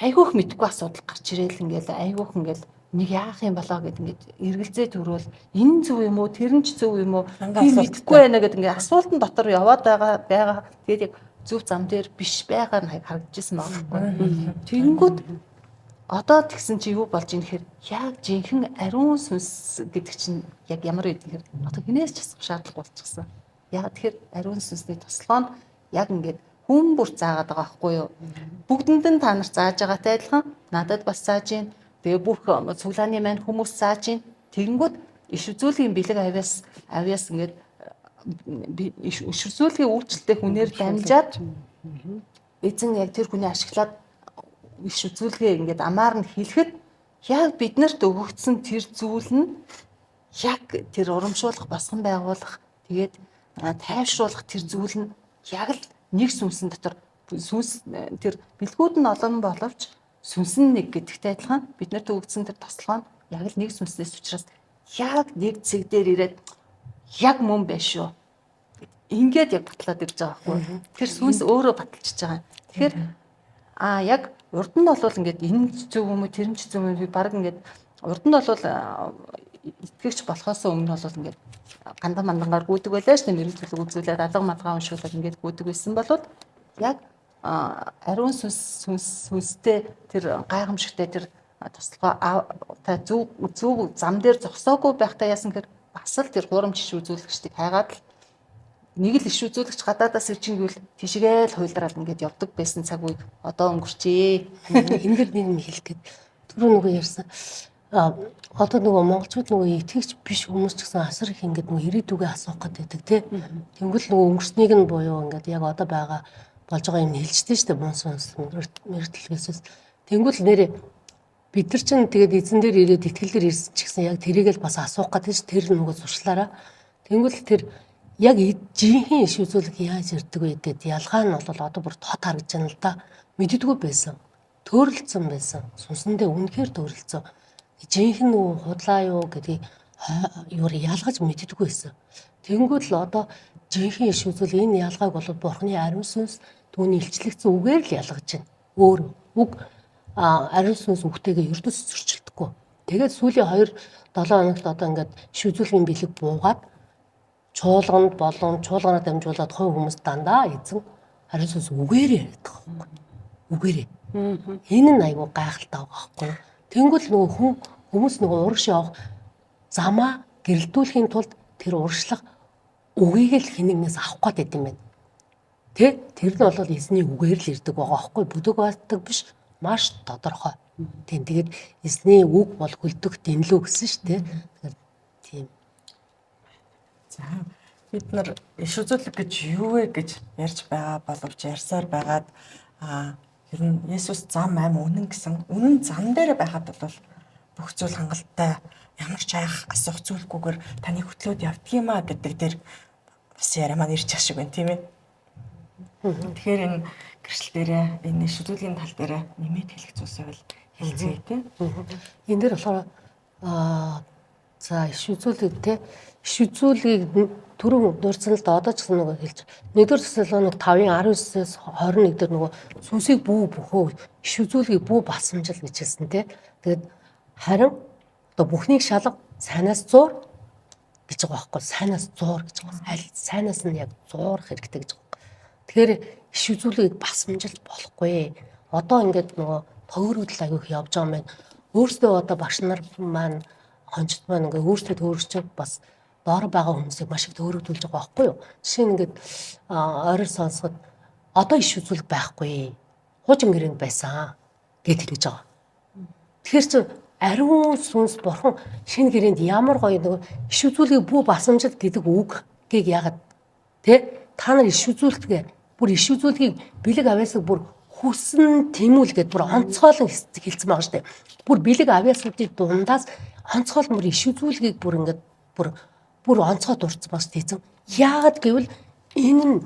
айгүйх мэдгүй асуудал гарч ирээл ингээд айгүйх ингээд нэг яах юм болоо гэд ингээд эргэлзээ төрөөл энэ зөв юм уу тэр нь ч зөв юм уу би мэдэхгүй байна гэд ингээд асуултан дотор яваад байгаа тэгээд яг зөв зам дээр биш байгаа нь харагдчихсан байгаа байхгүй. Тэгэнгүүт одоо тэгсэн чи юу болж ийн гэхээр яг жинхэнэ ариун сүнс гэдэг чинь яг ямар үед гэхээр одоо хинээс ч асах шаардлага болчихсон. Яг тэгэхээр ариун сүнсний тослогоо нь яг ингээд хүн бүр заагаад байгаа байхгүй юу. Бүгдэнд нь та нар зааж байгаатай адилхан надад бас зааж гин. Тэгээ бүх цуглааны маань хүмүүс зааж гин. Тэгэнгүүт иш үзүүлгийн бэлэг авьяас ингээд иш үзүүлгийн үйлчлэлтэй хүнээр дамжаад эзэн яг тэр хүний ашиглаад иш үзүүлгээ ингээд амаар нь хэлэхэд яг биднэрт өгөгдсөн тэр зүйл нь яг тэр урамшуулах, босгон байгуулах, тэгээд тайвшруулах тэр зүйл нь яг л нэг сүнсэн дотор сүнс тэр бэлгүүд нь олон боловч сүнс нь нэг гэдэгтэй адилхан биднэрт өгөгдсөн тэр тослогоо нь яг л нэг сүнснээс учраас яг нэг цэг дээр ирээд яг мөн байна шүү. ингээд яг батлаад ирж байгаа байхгүй. Тэгэхээр сүнс өөрөө баталчихж байгаа. Тэгэхээр яг урд нь бол ингээд энэ зөв юм уу тэр нь зөв юм би баг ингээд урд нь бол итгэгч болохоос өмнө бол ингээд гандан мандангаар гүйдэг байлаа шүү дээ. Мэргэжлэг үзүүлээд алга малгай уншуулаад ингээд гүйдэг байсан болоод яг ариун сүнстэй тэр гайхамшигтай тэр туслага та зөв зам дээр зогсоогүй байхдаа яасан гэхээр бас л тэр гурамч иш үзүүлэгчдийг хайгаад л нэг л иш үзүүлэгч гадаадаас ирчихвэл тийшгээ л хуйлраад ингээд явдаг байсан цаг үед одоо өнгөрчээ. Ингээд би юм хэлэх гээд түрүү нөгөө ярьсан. Одоо нөгөө монголчууд нөгөө итгэгч биш хүмүүс ч гэсэн асар их ингээд нөгөө ирээдүгээ асуух гэдэг тий. Тэнгүүл нөгөө өнгөрснийг нь буюу ингээд яг одоо байгаа болж байгаа юм хэлжтэй шүү дээ. Мөн сүнс мэрэгтлээс. Тэнгүүл нэрээ бид нар чинь тэгээд эзэн дээр ирээд итгэлээр ирсэн ч гэсэн яг тэрийг л бас асуух гэдэг чинь тэр нөгөө зуршлаараа. Тэнгүүл тэр яг жинхэнэ иш үзүүлэг яаж ирдэг вэ гэдэг ялгаа нь бол одоо бүр тод харагдаж байна л да. Мэддэггүй байсан. Төөрөлцсөн байсан. Сүнсэндээ үнэхээр төөрөлцсөн. Жинхэнэ нөгөө худлаа юу гэдгийг юу ялгаж мэддэггүй байсан. Тэнгүүд л одоо жинхэнэ иш үзүүл энэ ялгааг бол Бурхны ариун сүнс түүний илчлэгдсэн үгээр л ялгаж байна. Өөр үг ариун сүнс үгтэйгээ ердөөс зөрчилдөхгүй. Тэгээд сүүлийн 2-7 хоногт одоо ингээд иш үзүүлгийн бэлэг буугаад чуулганд болон чуулганаа дамжуулаад хувь хүмүүс дандаа эзэн ариун сүнс үгээрээ ярьдаг байхгүй. Үгээрээ. Энэ нь айгүй гайхалтай байгаа байхгүй. Тэнгүүл нөгөө хүмүүс нөгөө урагш явах замаа гэрэлтүүлэхийн тулд тэр урагшлах үгийг л хинэгнээс авах гээд байт юм байна. Тэ? Тэр нь бол эзний үгээр л ирдэг байгаа байхгүй. Бүдэг баатдаг биш. Маш тодорхой. Тэгээд эзний үг бол хөлдөх дэнлүү гэсэн шүү дээ. Тэгэхээр тийм. За бид нар иш үзүүлэг гэж юу вэ гэж ярьж байгаа боловч ярьсаар байгаад ер нь Есүс зам аим үнэн гэсэн үнэн зам дээр байхад бол бүх зүйл хангалттай ямар ч айх асуух зүйлгүйгээр таны хөтлөөд явдгиймаа гэдэг дээр бас яриа маань ирж ашиг байна тийм ээ. Тэгэхээр энэ гэрчлэл дээрээ энэ иш үзүүлгийн тал дээрээ нэмээд хэлэх зүйлсээ бол хэлцгээе тийм. Энэ дээр болохоор за иш үзүүлэг те иш үзүүлгийг түрүү дурдсан л да одоо ч гэсэн нөгөө хэлж 1-р Тесалоник 5:19-с 21 дээр нөгөө сүнсийг бүү бөхөө иш үзүүлгийг бүү басамжил гэж хэлсэн те. Тэгээд харин одоо бүхнийг шалга сайнаас зуур гэж байгаа байхгүй сайнаас зуур гэж байгаа. Аль сайнаас нь яг зуурах хэрэгтэй гэж байгаа. Тэгэхээр иш үзүүлгийг басамжил болохгүй. Одоо ингээд нөгөө төгөрөгдөл аяг явж байгаа юм байна. Өөрсдөө одоо багш нар маань хончт маань ингээд өөрсдөө төөрөгч бас доор байгаа хүмүүсийг маш их төөрөгдүүлж байгаа байхгүй юу? Жишээ нь ингээд ойрол сонсоход одоо иш үзүүлэг байхгүй. Хуучин гэрээнд байсан гэд хэлж байгаа. Тэгэхээр чи ариун сүнс бурхан шинэ гэрээнд ямар гоё нэг иш үзүүлгийг бүү басамжил гэдэг үгийг яагаад тэ та нар иш үзүүлэлтгээ бүр иш үзүүлгийг бэлэг авьяасыг бүр хүсн тэмүүлгээд бүр онцгойлон хэлсэн байгаа штэ. Бүр бэлэг авьяасуудын дундаас онцгойлон бүр иш үзүүлгийг бүр ингээд бүр онцгой дурдсан бас тийзэн. Яагаад гэвэл энэ нь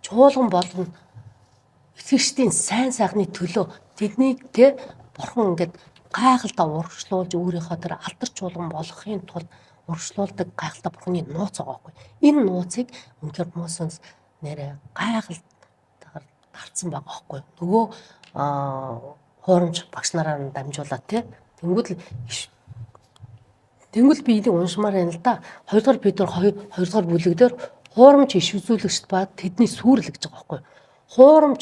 чуулган болон итгэгчдийн сайн сайхны төлөө тэднийг тэ бурхан ингээд гайхалтай урагшлуулж өөрийнхөө тэр алдар чуулган болохын тулд урагшлуулдаг гайхалтай бурханы нууц байгаа байхгүй. Энэ нууцыг үнэхээр Мосенс нэрэ гайхалтайгаар дарцсан байгаа байхгүй. Нөгөө хуурамч багш нараар дамжуулаад тэ Тэнгүүл би энийг уншмаар байна л да. 2-р Петр 2-р бүлэг дээр хуурамч иш үзүүлэгчд ба тэдний сүрэл гэж байгаа байхгүй.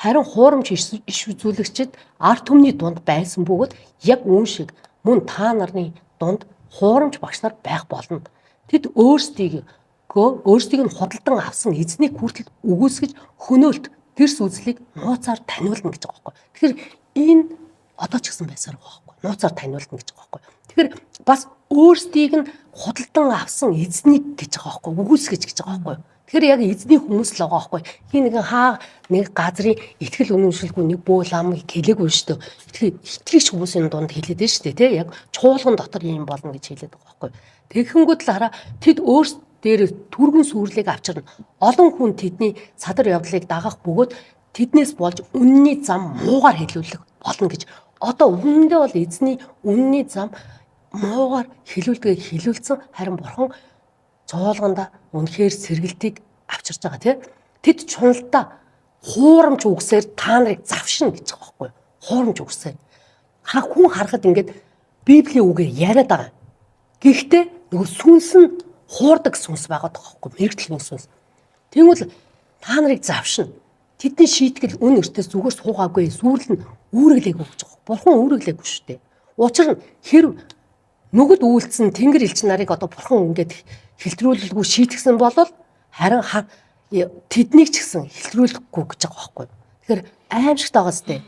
Харин хуурамч иш үзүүлэгчд ард түмний дунд байсан бөгөөд яг үүн шиг мөн та нарны дунд хуурамч багш нар байх болно. Тэд өөрсдийг нь худалдан авсан эзнийг хүртэл үгүйсгэж хөнөөлт тэрс үзлийг нууцаар таниулна гэж байгаа байхгүй. Тэгэхээр энэ одоо ч гэсэн байсаар байгаа байхгүй. Нууцаар таниулна гэж байгаа байхгүй. Тэгэхээр бас өөрсдийг нь худалдан авсан эзнийг гэж байгаа байхгүй. Үгүйсгэж гэж байгаа байхгүй. Тэгэхээр яг эзний хүмүүс л байгаа байхгүй. Хин нэг газрын итгэл үнэмшилгүй нэг бөөл ам хэлээгүй шүү дээ. Итгэгч хүмүүсийн дунд хэлээд байна шүү дээ. Тэ яг чуулган дотор юм болно гэж хэлээд байгаа байхгүй. Тэгэхэнгүүт л хараа тэд өөрсд дээр түргэн сүрлийг авчирна. Олон хүн тэдний садар явдлыг дагах бөгөөд тэднээс болж үнний зам муугаар хэлүүлэх болно гэж. Одоо үнэндээ бол эзний үнний зам муугаар хэлүүлсэн харин бурхан чуулганда үнэхээр сэргэлтийг авчирч байгаа тий. Тэд чуналдаа хуурамч үгсээр та нарыг завшина гэж байгаа байхгүй юу? Хуурамч үгсээр. Хүн харахад ингээд Библийн үгээр яриад байгаа. Гэхдээ нөгөө сүнс нь хуурдаг сүнс байгаа байхгүй юу? Мэргэжлийн сүнс. Тэгвэл та нарыг завшина. Тэдний шийтгэл үн өртөөс зүгээр суугаагүй, сүрэл нь үүрэглээг өгч байгаа. Бурхан үүрэглээг шүү дээ. Учир нь хэрв нүгд үйлцэн Тэнгэр элч нарыг одоо бурхан ингээд хэлтрүүлэлгүй шийтгсэн бол харин тэднийг ч гэсэн хэлтрүүлэхгүй гэж байгаа байхгүй. Тэгэхээр аимшигт байгаа сте.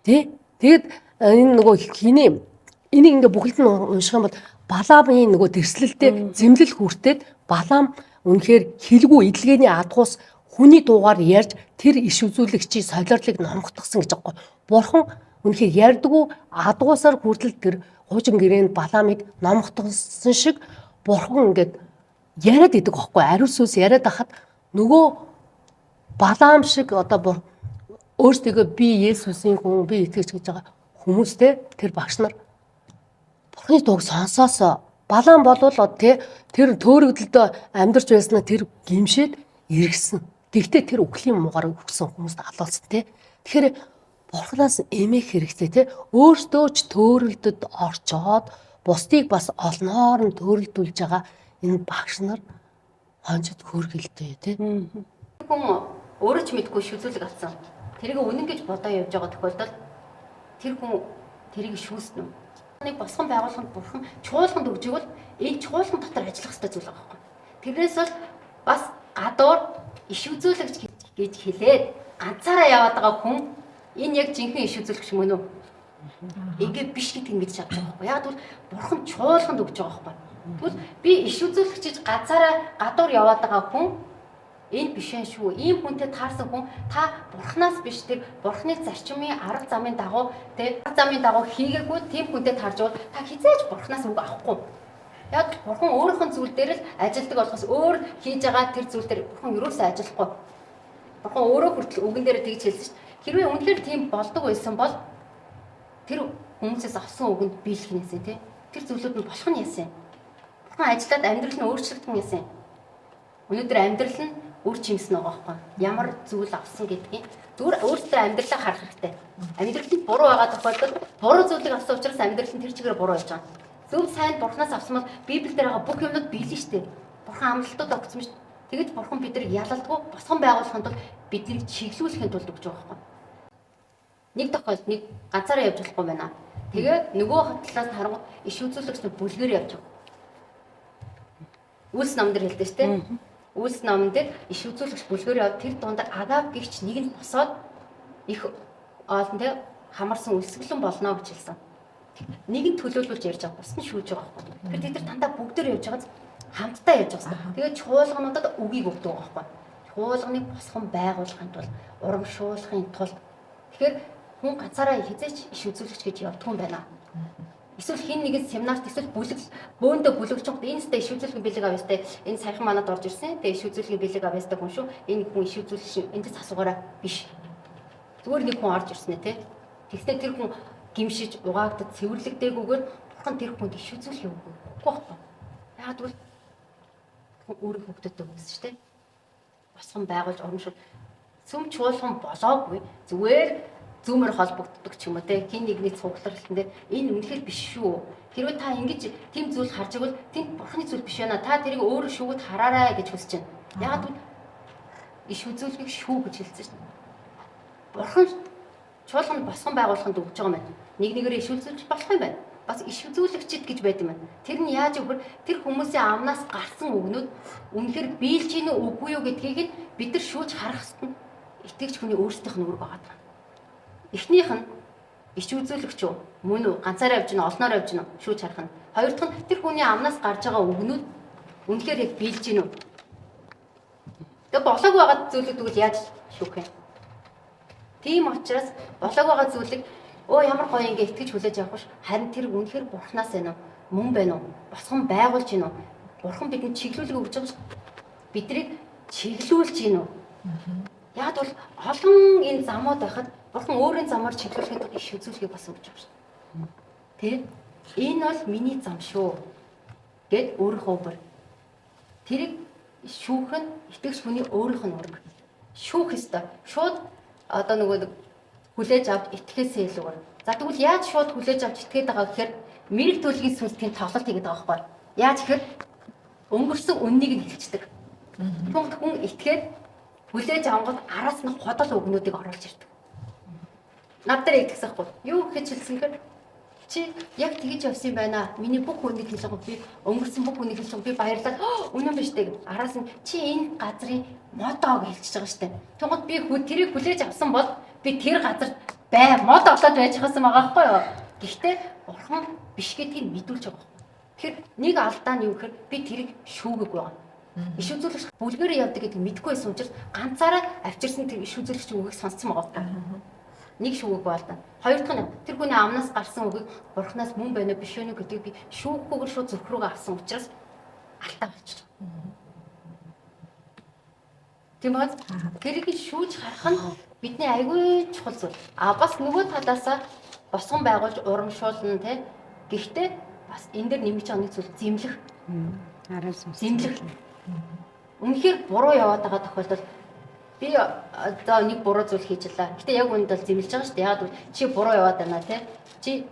Тэ? Тэгэд энэ нөгөө хиний энийг ингээ бүгд нь унших юм бол Балаамын нөгөө дэрслэлтэй зэмлэл хүртээд Балаам үнэхээр хэлгүй эдлгээний адгуус хүний дуугаар ярьж тэр иш үзүүлэгчийн солиорлыг номготгосон гэж байгаа. Бурхан үнэхээр ярьдгүй адгуусаар хүртэл тэр хуужин гэрээнд Балаамыг номготгосон шиг бурхан ингээд яриад идэг байхгүй. Ариун сүнс яриад хахад нөгөө Балаам шиг одоо өөрсдөө би Есүсийн хүн, би итгэж гэж байгаа хүмүүстэй тэр багш нар Бурханы дууг сонсоосоо Балаам болвол тэр төөрөгдөлдөө амьдарч байснаа тэр гимшээд эргэсэн. Тэгтээ тэр үхлийн муугаар өгсөн хүмүүст алуулсан тий. Тэгэхээр Бурханаас эмээх хэрэгтэй тий. Өөртөө ч төөрөгдөд орчоод бусдыг бас олноор нь төөрөлдүүлж байгаа энэ багш нар хонжид хөөргөлтэй тий. Хүн өөрөө ч мэдгүй шүзүүлэг авсан. Тэрийг үнэн гэж бодоо явж байгаа тохиолдолд тэр хүн тэрийг шүүснэ. Нэг босгон байгууллаганд бурхан чуулганд өгж игэл энэ чуулган дотор ажиллах хэрэгтэй зүйл байгаа байхгүй. Тэрнээс бол бас гадуур иш үзүүлэгч гэж хэлээд ганцаараа яваад байгаа хүн энэ яг жинхэнэ иш үзүүлэгч мөн үү? Ингээд биш гэдгийг мэдж чаддаг байхгүй. Яг бол бурхан чуулганд өгж байгаа байхгүй. Тэгвэл би иш үзүүлэгчиж ганцаараа гадуур яваад байгаа хүн энэ биш ээ шүү. Ийм хүнтэй таарсан хүн та бурхнаас биш тэр бурхны зарчмын арга замын дагуу хийгээгүй тийм хүнтэй таарж бол та хизээж бурхнаас үг авахгүй. Яг бурхан өөрийнх нь зүйл дээр л ажилдаг болохоос өөр хийж байгаа тэр зүйл дээр бурхан юусаа ажиллахгүй. Бурхан өөрөө хүртэл үгэн дээр тэгж хэлсэн шүү. Хэрвээ үнэхээр тийм болдог байсан бол тэр хүмүүсээс авсан үгэнд биелэх нээсэ тий. Тэр зүйлүүд нь болох нь яасан. Бурхан ажиллаад амьдрал нь өөрчлөгдөх нь яасан. Өнөөдөр амьдрал нь үр жимсэн байгаа байхгүй. Ямар зүйл авсан гэдгийг зүгээр өөртөө амьдралаа харах хэрэгтэй. Амьдралд буруу байгаа тохиолдолд буруу зүйлийг авсан учраас амьдрал нь тэр чигээр буруу явж байгаа. Зөв сайн бурхнаас авсан бол Библиэлд байгаа бүх юмнууд биелнэ шүү дээ. Бурхан амлалтууд өгсөн шүү дээ. Тэгэд бурхан биднийг ялалдгүй босгон байгуулахын тулд биднийг чиглүүлэхийн тулд өгч байгаа байхгүй. Нэг тохиолдолд нэг ганцаараа явж болохгүй байна. Тэгээ нөгөө талаас харангуй иш үзүүлэгч нь бүлгээр явж байгаа. Үлс номдэр хэлдэг шүү дээ. Үлс номдэр иш үзүүлэгч бүлгээр явд тэр дундаа Агав гихч нэг нь босоод их олон тэ хамарсан үлсгэлэн болно гэж хэлсэн. Нэг нь төлөөлүүлж ярьж байгаа, бус нь шүүж байгаа байхгүй. Тэгэхээр тэд нар дандаа бүгдээр явж байгаа хамтдаа явж байгаа. Тэгээд чуулгануудад үгийг өгдөг байгаа байхгүй. Чуулганыг босгон байгуулахын тулд, урамшуулахын тулд тэгэхээр хүн ганцаараа хизээч иш үзүүлэгч гэж явдаг юм байна. Эсвэл хин нэгэн семинарт эсвэл бөөндөө бүлэгч байгаа. Энэ сте иш үзүүлэхин бэлэг авьяастай энэ саяхан манад орж ирсэн. Тэгээ иш үзүүлэхин бэлэг авьяастай хүн шүү. Энэ хүн иш үзүүлэгч энд асуугаараа биш. Зүгээр нэг хүн орж ирсэн ээ, тэ. Тэгснээр тэр хүн гимшиж угаагдад цэвэрлэгдээгүйгээр бурхан тэр хүнд иш үзүүлэх юм үгүй байхгүй. Яагаад гэвэл өөрийн хөвгдөд өгсөн шүү дээ. Босгон байгуулж урамшуул цөм чуулган болоогүй зүгээр зүүмээр холбогддог ч юм уу те хин нэгний цугларлалтан дээр энэ үнэхээр биш шүү. Хэрвээ та ингэж тийм зүйл харж игэл тэнд бурхны зүйл биш байна. Та тэрийг өөрөө шүүгд хараарай гэж хүсэж байна. Яагаад гэвэл иш үзүүлэхийг шүү гэж хэлсэн шүү. Бурхан чуулганд босгон байгуулаханд өгж байгаа юм байна. Нэг нэгээрээ иш үзүүлж болох юм байна. Бас иш үзүүлэгчд гэж байд юм байна. Тэр нь яаж өгөр тэр хүмүүсийн амнаас гарсан үгнүүд үнэхээр биелж ийн үгүй юу гэдгийг бид нар шүүж харах хэрэгтэй. Итгэгч хүний өөрсдийнх нь үүрэг байгаа. Эхнийх нь иш үзүүлэгч үү мөн үү ганцаараа явж гин олноор явж гин шүүж харах нь. Хоёр дахь нь тэр хүний амнаас гарч байгаа үгнүүд үнэхээр яг биелж гин үү. Тэгээ болоогүй байгаа зүйлүүд тэгвэл яаж шүүх юм? Тийм учраас болоог байгаа зүйлийг ямар гоё ингэ итгэж хүлээж авах биш. Харин тэр үнэхээр бурхнаас байна уу? Мөн байна уу? Босгон байгуулж гин үү? Бурхан бидэнд чиглүүлэг өгч байгаа. Биднийг чиглүүлж гин үү? Яг бол олон энэ замууд байхад бурхан өөрийн замаар чиглүүлэхэд иш үзүүлэхийг бас өгч байгаа шүү. Тэ? Энэ бол миний зам шүү. Гэт өөрийнхөө бүр тэрийг шүүх нь итгэгч хүний өөрийнх нь үүрэг. Шүүх ёстой. Шууд одоо нөгөө хүлээж авч итгэхээсээ илүүгээр. За тэгвэл яаж шууд хүлээж авч итгээд байгаа гэхээр мэрэг төлгийн сүнсгийн тоглолт хийгээд байгаа байхгүй. Яаж гэхээр өнгөрсөн үннийг нь хэлцдэг. Хүн итгээд хүлээж авангууд араас нь ходол өгнүүдийг оруулж ирдэг. Над дээр итгэсэхгүй. Юу гэж хэлсэн гэхээр чи яг тэгж явсан байна. Миний бүх үнийг хэлж байгаа би өнгөрсөн бүх үнийг хэлж байгаа би баярлалаа. Үнэн биш дээ. Араас нь чи энэ газрын модоо гэж хэлчихэж байгаа штеп. Тэгвэл би тэрийг хүлээж авсан бол би тэр газар мод олоод байж хасан байгаа байхгүй юу? Гэхдээ бурхан биш гэдгийг мэдүүлж байгаа. Тэгэхээр нэг алдаа нь юу гэхээр би тэрийг шүүгэг байгаа. Иш үзүүлэгч бүлгэрээ явдаг гэдгийг мэдгүй байсан учраас ганцаараа авчирсан тэр иш үзүүлэгч үгийг сонссон байгаа. Нэг шүүгэг байлаа. Хоёр дахь нь тэр хүний амнаас гарсан үгийг бурхнаас мөн байна уу биш үү гэдгийг би шүүхгүйгээр шууд зүрх рүүгээ авсан учраас алдаа болчихсон. Тийм бааз тэрийг шүүж харах нь бидний айгүй чухал зүйл. Бас нөгөө талаасаа босгон байгуулж урамшуулна те. Гэхдээ бас энэ дэр нэмж байгаа нэг зүйл зэмлэх. Арай сүнс. Зэмлэх. Үнэхээр буруу яваад байгаа тохиолдолд би одоо нэг буруу зүйл хийжлаа. Гэтэ яг үүнд бол зэмлэж байгаа шүү дээ. Яг чи буруу яваад байна те. Чи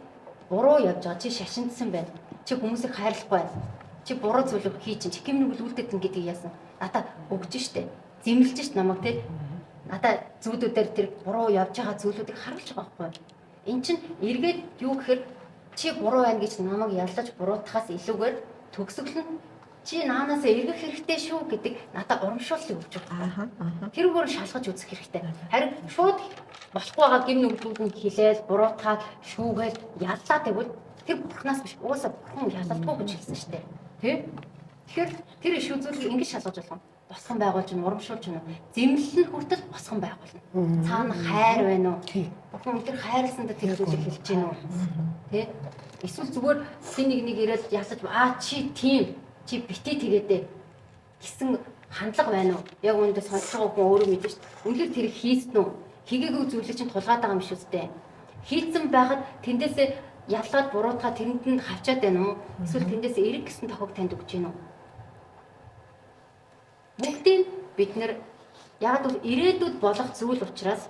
буруу явж байгаа. Чи шашиндсан байна. Чи хүмүүсийг хайрлахгүй байна. Чи буруу зүйлийг хийж чинь хэмнэг үлдээд ин гэдгийг яасан. Надаа өгж штэ. Зэмлэж штэ намайг те. Надаа зүйлүүдээр тэр буруу явж байгаа зүйлүүдийг харуулж байгаа байхгүй. Эн чинь эргээд юу гэхээр чи буруу байна гэж намайг яллаж буруутахаас илүүгээр төгсгөл нь чи наанаас эргэх хэрэгтэй шүү гэдэг надад урамшууллыг өгч байгаа. Тэр өөр шалгаж үзэх хэрэгтэй. Харин шууд болохгүй байгаа гим нүглүүд нь хилээл буруутгаад шүүгээл яллаа тэгвэл тэр бурхнаас биш уусаа бурхан ялалтгүй гэж хэлсэн шүү дээ. Тэ? Тэгэхээр тэр иш үзүүлгийг ингэж шалгаж болох юм. Босгон байгуулж нь урамшуулж нь зэмлэл нь хүртэл босгон байгуулна. Цаана хайр байна уу? Бурхан тэр хайрласандаа тэр зүйлийг хэлж гин үү? Тэ? Эсвэл зүгээр тэр нэг ирээд ялаж чи тийм чи битээ тэгээдэ гэсэн хандлага байна уу? Яг үүндээ сонсож байгаа хүн өөрөө мэдэн шүү дээ. Үнэхээр тэр хийсэн үү? Хийгээгүй зүйлийг чинь тулгаад байгаа юм шүү дээ. Хийцэн байхад тэндээсээ ялгаад буруутгаад тэрэнд нь хавчаад байна уу? Эсвэл тэндээсээ эрэг гэсэн тохиог танд өгч гин үү? Бүгдийг бид нэр яг л ирээдүйд болох зүйл учраас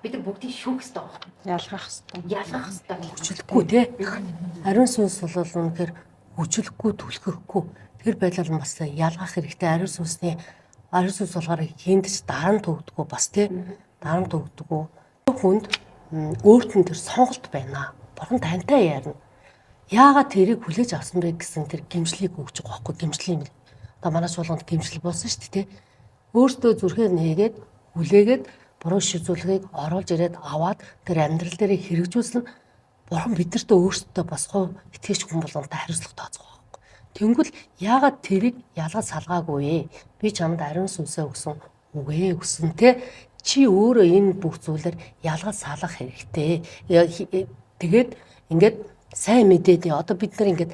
бид нар бүгдийг шүүх хэрэгтэй байна. Ялгах хэрэгтэй. Ялгах хэрэгтэй. Хүчлэхгүй тий. Ариун сүнс бол үнэхээр хүчлэхгүй түлхэхгүй тэр байлал бас ялгах хэрэгтэй. Ариун сүнс болохоор хиндэж дарамт өгдөггүй бас тий. Дарамт өгдөггүй. Хүнд өөрт нь тэр сонголт байна. Бурхан тантай ярина. Яагаад тэрийг хүлээж авсан бэ гэсэн тэр гимжлийг өгч байгаа байхгүй гимжлийн одоо манай чуулганд гимжил болсон шүү дээ тий. Өөртөө зүрхээр нээгээд хүлээгээд буруу шизүүлгийг оруулж ирээд аваад тэр амьдрал дээр хэрэгжүүлсэн бурхан биднэртээ өөртөө бас хов итгэж хүн болгонтой хариуцлага тооцох байхгүй. Тэнгүүл яагаад тэрийг ялгаж салгаагүй вэ? Би чамд ариун сүнсээ өгсөн үгээ өгсөн те. Чи өөрөө энэ бүх зүйлээр ялгаж салгах хэрэгтэй. Тэгээд ингээд сайн мэдээд одоо бид нар ингээд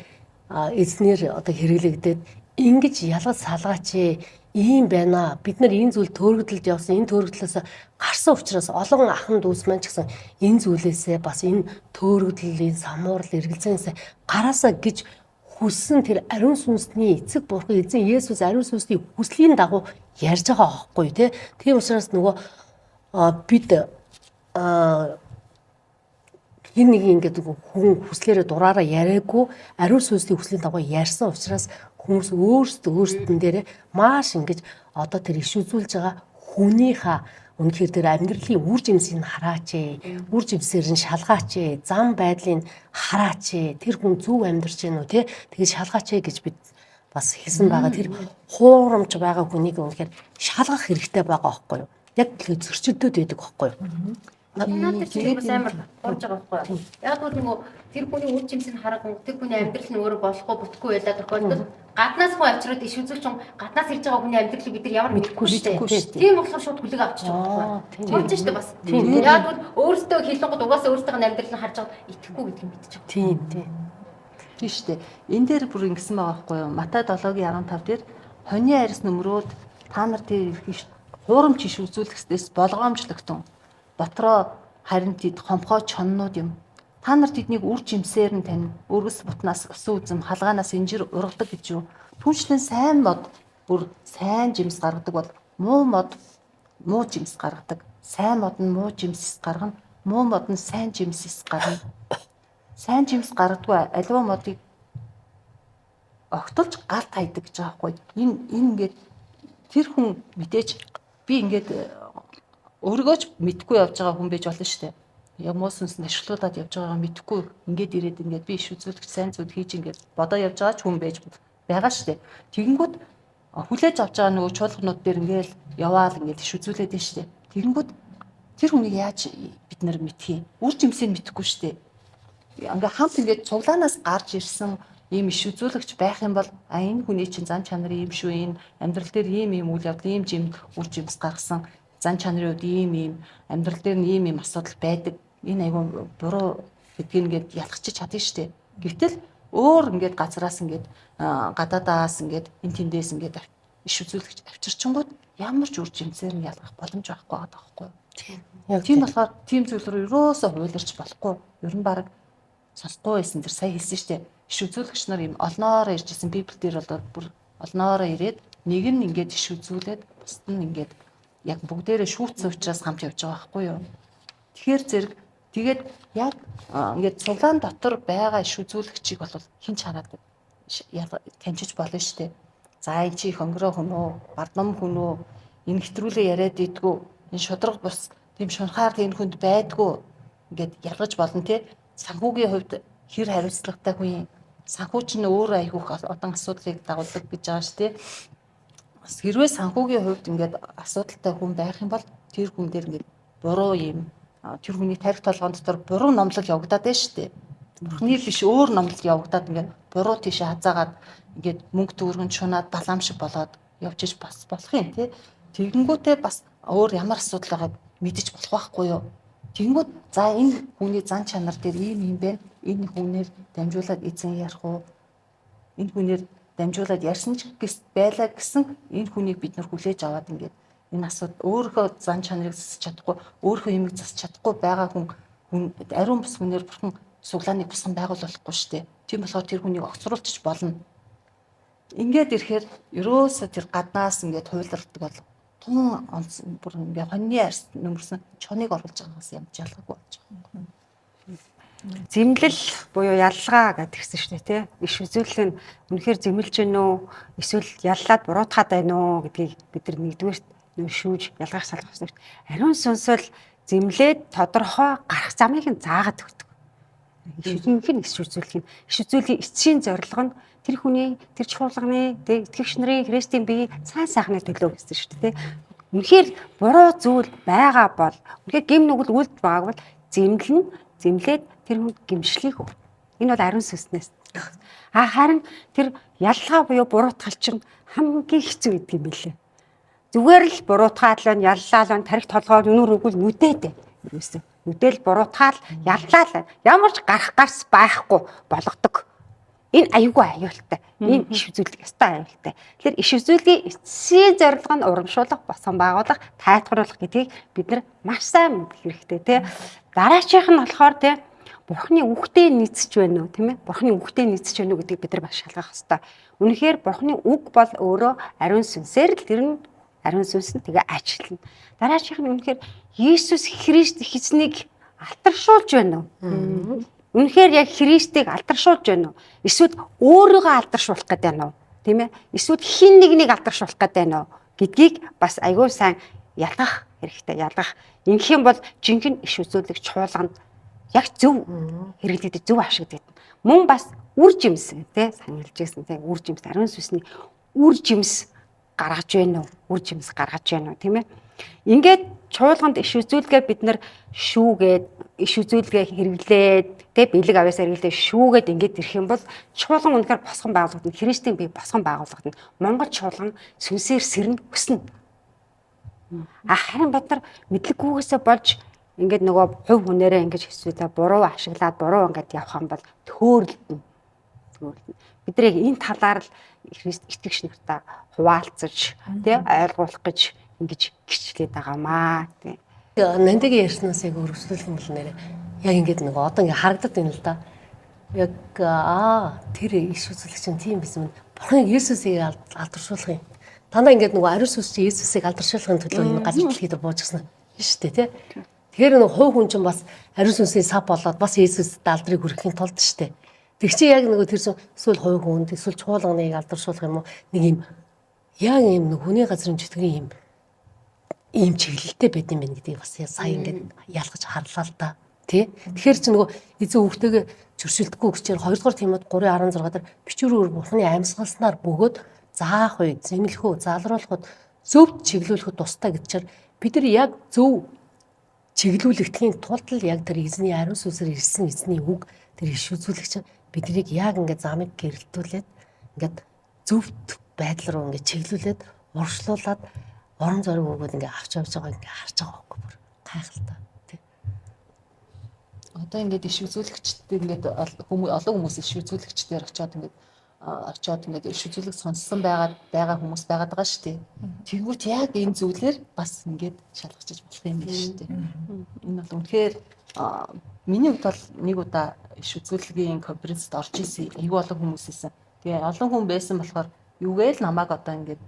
эзнэр одоо хэрэглэгдээд ингэж ялгаж салгаач ийм байна. Бид нар энэ зүйл төөрөгдөлд явсан. Энэ төөрөгдлөөс гарсан учраас олон ахын дүүс маань ч гэсэн энэ зүйлээсээ бас энэ төөрөгдөл, энэ самуурал эргэлзээнээс гараасаа гэж хүссэн тэр ариун сүнсний эцэг бурхан эзэн Есүс ариун сүнсний хүслийн дагуу ярьж байгаа байхгүй тий. Тийм учраас нөгөө бид хин нэг ингээд хүн хүслээрээ дураараа яриаггүй ариун сүнсний хүслийн дагуу ярьсан учраас хүмүүс өөрсдөн дээрээ маш ингэж одоо тэр иш үзүүлж байгаа хүнийхээ үнэхээр тэр амьдралын үр жимсийг хараач ээ. Үр жимсээр нь шалгаач ээ. Зам байдлыг хараач ээ. Тэр хүн зөв амьдарч гэнэ үү те. Тэгээд шалгаач ээ гэж бид бас хэлсэн байгаа. Тэр хуурамч байгаа хүнийг үнэхээр шалгах хэрэгтэй байгаа байхгүй юу? Яг л зөрчилдөд байдаг байхгүй юу? Надад чинь бас амар болж байгаа байхгүй юу? Яг бол нөгөө тэр хүний үр жимсийг хараагүй тэр хүний амьдрал нь өөрөө болохгүй бүтггүй байлаа тохиолдол гаднаас хүн авчраад иш үзүүлж гаднаас ирж байгаа хүний амьдралыг бид нар ямар мэдэхгүй шүү дээ. Тийм болохоор шууд хүлээг авчиж байгаа байхгүй юу? Болж штэ бас. Яг бол өөртөө хилэнгууд угаасаа өөртөө амьдрал нь харж байгаа итгэхгүй гэдгийг мэдчихэж байгаа. Тийм. Тийм шүү дээ. Энэ дээр бүр ингэсэн байгаа байхгүй юу? Матай 7:15 дээр хоньны арьс нөмрөөд та нар тэр хуурамч иш үзүүлэхээс болгоомжлогтон. Дотроо харин тэд хомхоо чоннууд юм. Та нар тэднийг үр жимсээр нь тань, өргөс бутнаас усан үзэм, халгаанаас инжир ургадаг гэж юу? Түүнчлэн сайн мод бүр сайн жимс гаргадаг бол муу мод муу жимс гаргадаг. Сайн мод нь муу жимс гаргана. Муу мод нь сайн жимс гаргана. Сайн жимс гаргадгүй аливаа модыг огтолж галт хайдаг гэж байгаа байхгүй. Энэ ингээд тэр хүн мэдээж би ингээд өөрийгөө ч мэдгүй явж байгаа хүн байж болно шүү дээ. Яг муу сүнсэнд ашиглуулад явж байгаагаа мэдгүй ингээд ирээд ингээд би иш үзүүлэгч сайн зүйл хийж ингээд бодоо явж байгаа ч хүн байж байгаа шүү дээ. Тэгэнгүүт хүлээж авч байгаа нөгөө чуулганууд дээр ингээд яваал ингээд иш үзүүлээд нь шүү дээ. Тэгэнгүүт тэр хүнийг яаж бид нар мэдхий? Үр жимсийг мэдэхгүй шүү дээ. Ингээ хамт ингээд цуглаанаас гарч ирсэн ийм иш үзүүлэгч байх юм бол энэ хүний чинь зан чанар ийм шүү, энэ амьдрал дээр ийм үйл явдал, ийм үр жимс гаргасан, зан чанарын үед ийм амьдрал дээр ийм асуудал байдаг. Энэ айгүй буруу гэдгийг ингээд ялгчиж чадна шүү дээ. Гэвтэл өөр ингээд газраас ингээд гадаадаас ингээд энэ тэндээс ингээд иш үзүүлэгч авчирчингууд ямар ч үр жимсээр нь ялгах боломж байхгүй байгаа байхгүй юу? Тийм болохоор тийм зүйл рүү ерөөсө хуйларч болохгүй. Ер нь баг сонсохгүй байсан тэр сая хэлсэн шүү дээ. Иш үзүүлэгч нар юм олноороо иржсэн Библиэлд бол бүр олноороо ирээд нэг нь ингээд иш үзүүлээд бусд нь ингээд яг бүгдээрээ шүүцсэн учраас хамт явж байгаа байхгүй юу? Тэгэхээр зэрэг тэгээд яг ингээд цуглаан дотор байгаа иш үзүүлэгчийг бол хэн ч хараад таньжиж болно шүү дээ. За энэ чи хөнгөрөө хүн үү, бардам хүн үү, энэ хэтрүүлээ яриад идэггүй, энэ шудраг бус тийм шунхаар тийм хүнд байдгүй ингээд ялгаж болно те. Санхүүгийн хувьд хэр хариуцлагатай хүн юм. Санхүү чинь өөрөө айгүйх одон асуудлыг дагуулдаг гэж байгаа шүү дээ. Хэрвээ санхүүгийн хувьд ингээд асуудалтай хүн байх юм бол тэр хүн дээр ингээд буруу юм тэр хүний тарих толгоон дотор буруу номлол явагдаад байна шүү дээ. Бурхны биш өөр номлол явагдаад ингээд буруу тийшээ хазаагаад ингээд мөнгө төгрөгөнд шунаад балаам шиг болоод явж иж бас болох юм тий. Тэгэнгүүтээ бас өөр ямар асуудал байгааг мэдэж болох байхгүй юу? Тэгэнгүүт за энэ хүний зан чанар дээр ийм байна. Энэ хүнээр дамжуулаад эзэн ярих уу? Энэ хүнээр дамжуулаад ярьсан ч байлаа гэсэн энэ хүнийг бид нар хүлээж аваад ингээд энэ асуудал өөрийнхөө зан чанарыг засч чадахгүй, өөрийнхөө юмыг засч чадахгүй байгаа хүн ариун бус хүнээр бурхан суглааныг бусган байгуулахгүй шүү дээ. Тийм болохоор тэр хүнийг огцруулчих болно. Ингээд ирэхээр ерөөсө тэр гаднаас ингээд хуйлардаг бол тун онцсон бүр ингээд хоньны арьс нөмөрсөн чоныг оруулж байгаагаас ямар ч ялгаагүй болж байгаа юм. Зэмлэл буюу яллага гэдгийгсэн шүү дээ тий. Иш үзүүлэл нь үнэхээр зэмлж гэнэ үү? Эсвэл яллаад буруутгаад байна уу гэдгийг бид нар нэгдүгээр шүүж ялгах салгах хэрэгтэй шүү дээ. Ариун сүнсэл зэмлээд тодорхой гарах замыг нь заагаад өгдөг. Иш үзүүлэх нь иш үзүүлэхийн эцсийн зорилго нь тэр хүний тэр чуулганы итгэгч нарын Христийн бие сайн сайхны төлөө гэсэн шүү дээ тий. Үнэхээр буруу зүйл байгаа бол үнэхээр гэм нүгэл үлд байгааг бол зэмлээд тэр хүнд гимшлийг өг. Энэ бол ариун сүнснээс. Харин тэр яллага буюу буруутгал чинь хамгийн хэцүү гэдэг юм билээ. Зүгээр л буруутгаал нь яллаа л тарих толгойд өнөр өгвөл нүдээд ерөөсөө. Нүдэл буруутгаал яллаа л ямар ч гарс байхгүй болгодог. Энэ аюулгүй аюултай. Энэ иш үзүүлэг ястай аюултай. Тэгэхээр иш үзүүлгийн эцсийн зорилго нь урамшуулах, босон байгуулах, тайлбарлах гэдгийг бид нар маш сайн мэдэх хэрэгтэй тий. Дараачих нь болохоор тий Бурхны үгтэй нийцэж байна уу тийм ээ? Бурхны үгтэй нийцэж байна уу гэдгийг бид нар бас шалгах хэрэгтэй. Үнэхээр Бурхны үг бол өөрөө ариун сүнсээр л тэр нь ариун сүнс нь тэгээ ажиллана. Дараачих нь үнэхээр Иесус Христ эзнийг алдаршуулж байна уу? Үнэхээр яг Христийг алдаршуулж байна уу? Эсвэл өөрийгөө алдаршуулах гэдэг байна уу? Тийм ээ? Эсвэл хин нэгнийг алдаршуулах гэдэг байна уу? Гэдгийг бас аягүй сайн ялгах хэрэгтэй. Ялгах. Ингэх юм бол жинхэнэ иш үзүүлэг чуулганд яг зөв хэрэглэдэг зөв ашигладаг. Мөн бас үр жимс тий санагдж байсан тий үр жимс ариун сүнсний үр жимс гаргаж байна уу? Үр жимс гаргаж байна уу тийм ээ? Ингээд чуулганд иш үзүүлгээ бид нар шүүгээд иш үзүүлгээ хэрэглээд тий бэлэг авьяасаар хэрэглээд шүүгээд ингээд ирэх юм бол чуулган үнэхээр босгон байгууллагад Христийн бие босгон байгууллагад Монгол чуулган сүнсээр сэрнэ өснө. Харин бид нар мэдлэггүйгээсээ болж ингээд нөгөө хувь хүнээрээ ингэж хэсвэлээ буруу ашиглаад буруу ингээд явах юм бол төөрөлдөн. Бид нар яг энэ талаар л Христ итгэгч нартаа хуваалцаж тий ойлгуулах гэж ингэж гिचлээд байгаамаа тий. Нандигийн ярьснаас яг өргөжлөх юм бол нэрээ яг ингээд нөгөө одоо ингээд харагдаад байна л да. Яг тэр иш үзүүлэгч нь тийм байсан. Бурхны Иесусыг алдаршуулах юм. Дандаа ингээд нөгөө ариун сүнс чи Есүсийг алдаршуулахын төлөө энэ газар дэлхийд бууж гисэн шүү дээ тий. Тэгэхээр нөгөө хувь хүн чинь бас ариун сүнсийн сав болоод бас Есүсд алдрыг хүргэхийн тулд шүү дээ. Тэг чи яг нөгөө тэр эсвэл хувь хүнд эсвэл чуулганыг алдаршуулах юм уу нэг юм яг юм нөгөө хүний газрын чөтгөрийн ийм чиглэлтэй байд юм байна гэдгийг бас сая ингээд ялгаж харлаа л да. Тий. Тэгэхээр чи нөгөө эзэн хүүхдтэйгээ зөрчилдөхгүй гэчээр 2 дугаар Тимот 3:16 дээр бичвэрээр Бурханы амьсгалснаар бөгөөд заах үед зэмлэхүү залруулахад зөвд чиглүүлэхэд тустай гэчээр бид нар яг зөв чиглүүлэгдэхийн тулд л яг тэр эзний ариун сүнсээр ирсэн эзний үг тэр иш үзүүлэгч биднийг яг ингээд замыг гэрэлтүүлээд ингээд зөвхт байдал руу ингээд чиглүүлээд уршлуулад орон зориг өгөөд ингээд авч явж байгаа ингээд харж байгаа байхгүй бүр гайхалтай. Одоо ингээд иш үзүүлэгчтэй ингээд олон хүмүүс иш үзүүлэгчдээр очиод ингээд иш үзүүлэг сонссон байгаа хүмүүс байгаад байгаа шүү дээ. Тэгвэл яг энэ зүйлээр бас ингээд шалгачиж болох юм биш шүү дээ. Энэ бол үнэхээр миний хувьд бол нэг удаа иш үзүүлгийн конференцд орж исэн аюу олон хүмүүс исэн. Тэгээ олон хүн байсан болохоор юугээл намайг одоо ингээд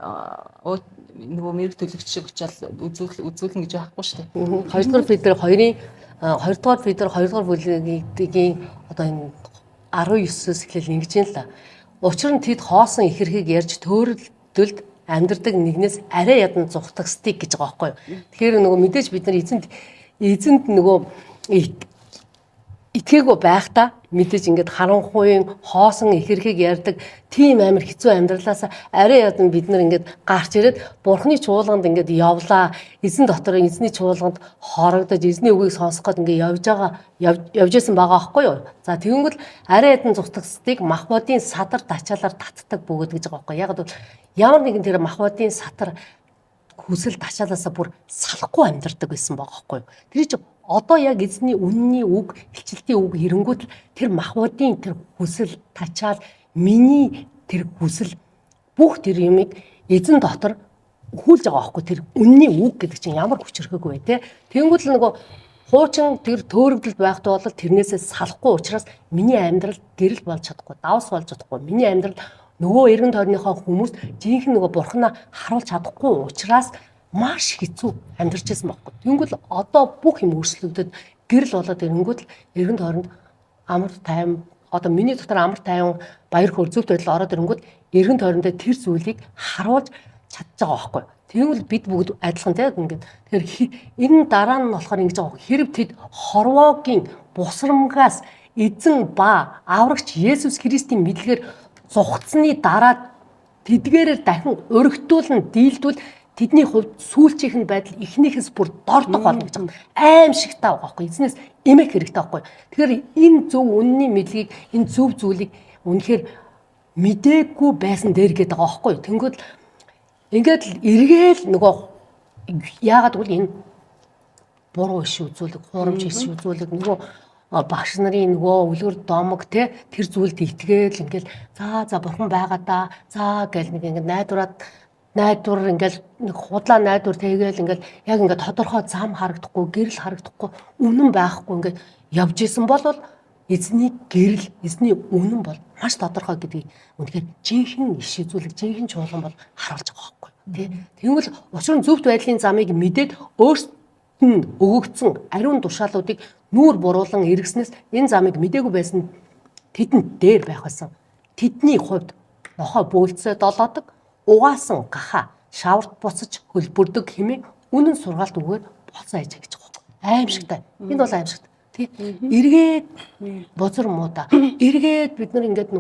нөгөө мэрэг төлөгч шиг очиад үзүүлнэ гэж байхгүй шүү дээ. 2 дугаар Петр 2-ын 2 дугаар Петр 2 дугаар бүлгийн одоо энэ 19-с эхлээл ингэж юм л да. Учир нь тэд хоосон ихэрхийг ярьж төөрөлдөлд амьдрдаг нэгнээс арай ядан зүхтагсдыг гэж байгаа байхгүй юу. Тэгэхээр нөгөө мэдээж бид нар эзэнд нөгөө итгээгүй байхдаа мэдээж ингээд харанхуйн хоосон ихэрхийг ярьдаг тийм амар хэцүү амьдралаас арай ядан бид нар ингээд гарч ирээд Бурхны чуулганд ингээд явлаа. Эзэн дотор эзний чуулганд хорогдож эзний үгийг сонсох гээд ингээд явж исэн байгаа байхгүй юу. За тэгэнгүүт арай ядан зүгтгсдыг махбодын садар тачаалаар татдаг бөгөөд гэж байгаа байхгүй. Яг бол ямар нэгэн тэр махбодын сатар хүсэл тачаалаасаа бүр салахгүй амьдардаг байсан байгаа байхгүй юу. Тэр чинь одоо яг эзний үнний үг, хилчилтийн үг хэрэнгүүт тэр махбодын тэр хүсэл тачаал миний тэр хүсэл бүх тэр юмыг эзэн дотор хүлж байгаа байхгүй. Тэр үнний үг гэдэг чинь ямар хүчрхэггүй вэ те. Тэнгүүд л нөгөө хуучин тэр төөрөгдөлд байхдаа бол тэрнээсээ салахгүй учраас миний амьдрал гэрэл болж чадахгүй, давс болж чадахгүй. Миний амьдрал нөгөө эргэн тойрныхоо хүмүүс жинхэнэ нөгөө бурхнаа харуулж чадахгүй учраас маш хэцүү амьдарч байсан байхгүй. Тэнгүүд л одоо бүх юм өөрчлөгдөд гэрэл болоод ирэнгүүт л эргэн тойронд амар тайван одоо миний дотор амар тайван баяр хөөр зөв байдал ороод ирэнгүүт эргэн тойрондоо тэр зүйлийг харуулж чадж байгаа байхгүй. Тэгвэл бид бүгд адилхан тийм ингээд. Тэгэхээр энэ дараа нь болохоор ингэж байгаа. Хэрэг тэд хорвоогийн бусрамгаас эзэн ба аврагч Есүс Христийн мэдлэгээр зугцсны дараа тэдгээрээр дахин өргөтүүлэн дийлдвэл тэдний хувьд сүүлчийнх нь байдал эхнийхээс бүр дордох болно гэж байна. Аим шиг таа байгаа байхгүй. Эзнээс эмээх хэрэгтэй байхгүй. Тэгэхээр энэ зөв үнний мэдлэгийг энэ зөв зүйлийг үнэхээр мдээгүй байсан дээр гээд байгаа байхгүй. Тэнгүүд ингээд л эргээл нөгөө яагаад гэвэл энэ буруу иш үзүүлэг, хурамч иш үзүүлэг нөгөө багш нарын нөгөө үлгэр домог те тэр зүйлд итгээл ингээл за бурхан байгаа да. За гэл нэг ингээд найдвар ингээл нэг худлаа найдвар тэгээл ингээл яг ингээд тодорхой зам харагдахгүй, гэрэл харагдахгүй, үнэн байхгүй ингээд явж исэн бол эзний гэрэл, эзний үнэн бол маш тодорхой гэдгийг үнэхээр жинхэнэ иш үзүүлэг, жинхэнэ чуулган бол харуулж байгаа байхгүй тий. Тэгвэл учир нь зөвхт байдлын замыг мэдээд өөрсдөд нь өгөгдсөн ариун тушаалуудыг нүүр буруулан эргэснээс энэ замыг мдээгүй байсан тэдэнд дээр байх байсан. Тэдний хувьд нохой бөөлцөө долоодог, угаасан гаха шаварт буцаж хөлбөрдөг хэмээн үнэн сургаалт өгөөд болцоо хийж гэж байгаа. Аимшигтай. Энэ бол аимшигтай. Тий. Эргээд бузар муута. Эргээд бид нар ингээд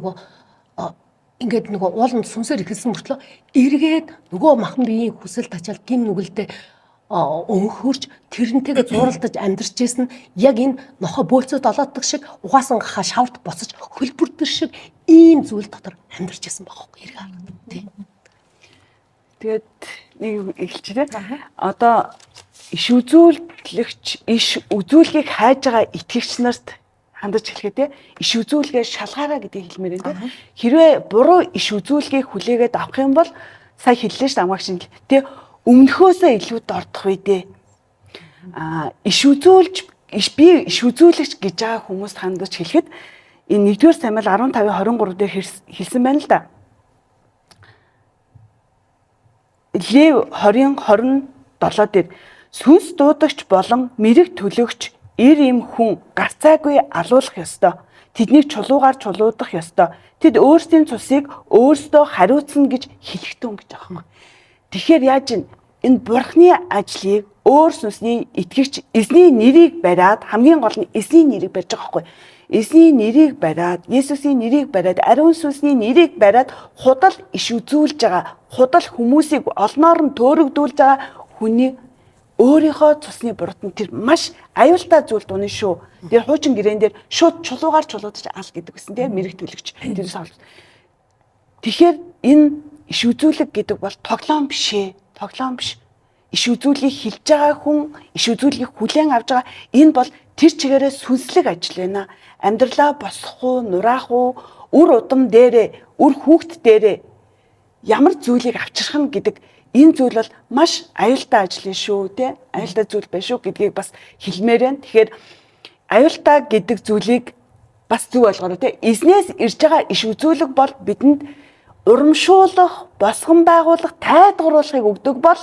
нөгөө ууланд сүнсээр ихэлсэн мөртлөө эргээд нөгөө махан биеийн хүсэл тачаал гин нүгэлдээ өнхөрч тэрнтэйгээ зуралдаж амьдарч байсан яг энэ нохой бөөцөө долооддаг шиг угаасан гаха шаварт буцаж хөлбөрдөр шиг ийм зүйл дотор амьдарч байсан байгаа хөө эргээ харагдав тий. Тэгээд нэг эхэлчихлээ. Одоо иш үзүүлгийг хайж байгаа итгэгч нарт хандаж хэлэхэд те иш үзүүлгээ шалгаараа гэдгийг хэлмээр байна те. Хэрвээ буруу иш үзүүлгийг хүлээгээд авах юм бол сая хэллээ шүү дээ амгаагч нь. Тэ өмнөхөөсөө илүү дордох үе дээ. Би иш үзүүлэгч гэж байгаа хүмүүст хандаж хэлэхэд энэ 1-р Самуэль 15:23 дээр хэлсэн байна л да. Лев 20:27 дээр сүнс дуудагч болон мэрэг төлөгч эр им хүн гарцаагүй алуулах ёстой. Тэднийг чулуугаар чулуудах ёстой. Тэд өөрсдийн цусыг өөрсдөө хариуцна гэж хэлэхтэн гэж байгаа юм. Тэгэхээр яаж энэ бурхны ажлыг өөр сүнсний итгэгч эзний нэрийг бариад хамгийн гол нь эзний нэрийг барьж байгаа байхгүй. Эзний нэрийг бариад, Есүсийн нэрийг бариад, ариун сүнсний нэрийг бариад худал иш үзүүлж байгаа, худал хүмүүсийг олноор нь төөрөгдүүлж байгаа хүний өөрийнхөө цусны буртан тэр маш аюултай зүйл дуны шүү. Тэр хуучин гэрээн дээр шууд чулуугаар чулуудаж ал гэдэг гэсэн тийм мэрэг төлөгч. Тэрээс авч. Тэгэхээр энэ иш үзүүлэг гэдэг бол тоглоом биш ээ. Тоглоом биш. Иш үзүүлгийг хэлж байгаа хүн, иш үзүүлгийг хүлээн авч байгаа энэ бол тэр чигээрээ сүнслэг ажил байна. Амьдралаа босох уу, нураах уу, үр удам дээрээ, үр хүүхд дээрээ ямар зүйлийг авчрах нь гэдэг энэ зүйл бол маш аюултай ажил шүү, тий? Аюултай зүйл байна шүү гэдгийг бас хэлмээр байна. Тэгэхээр аюултай гэдэг зүйлийг бас зөв ойлгоорой, тий? Эзнээс ирж байгаа иш үзүүлэг бол бидэнд урамшуулах, босгон байгуулах, тайлгаруулахыг өгдөг бол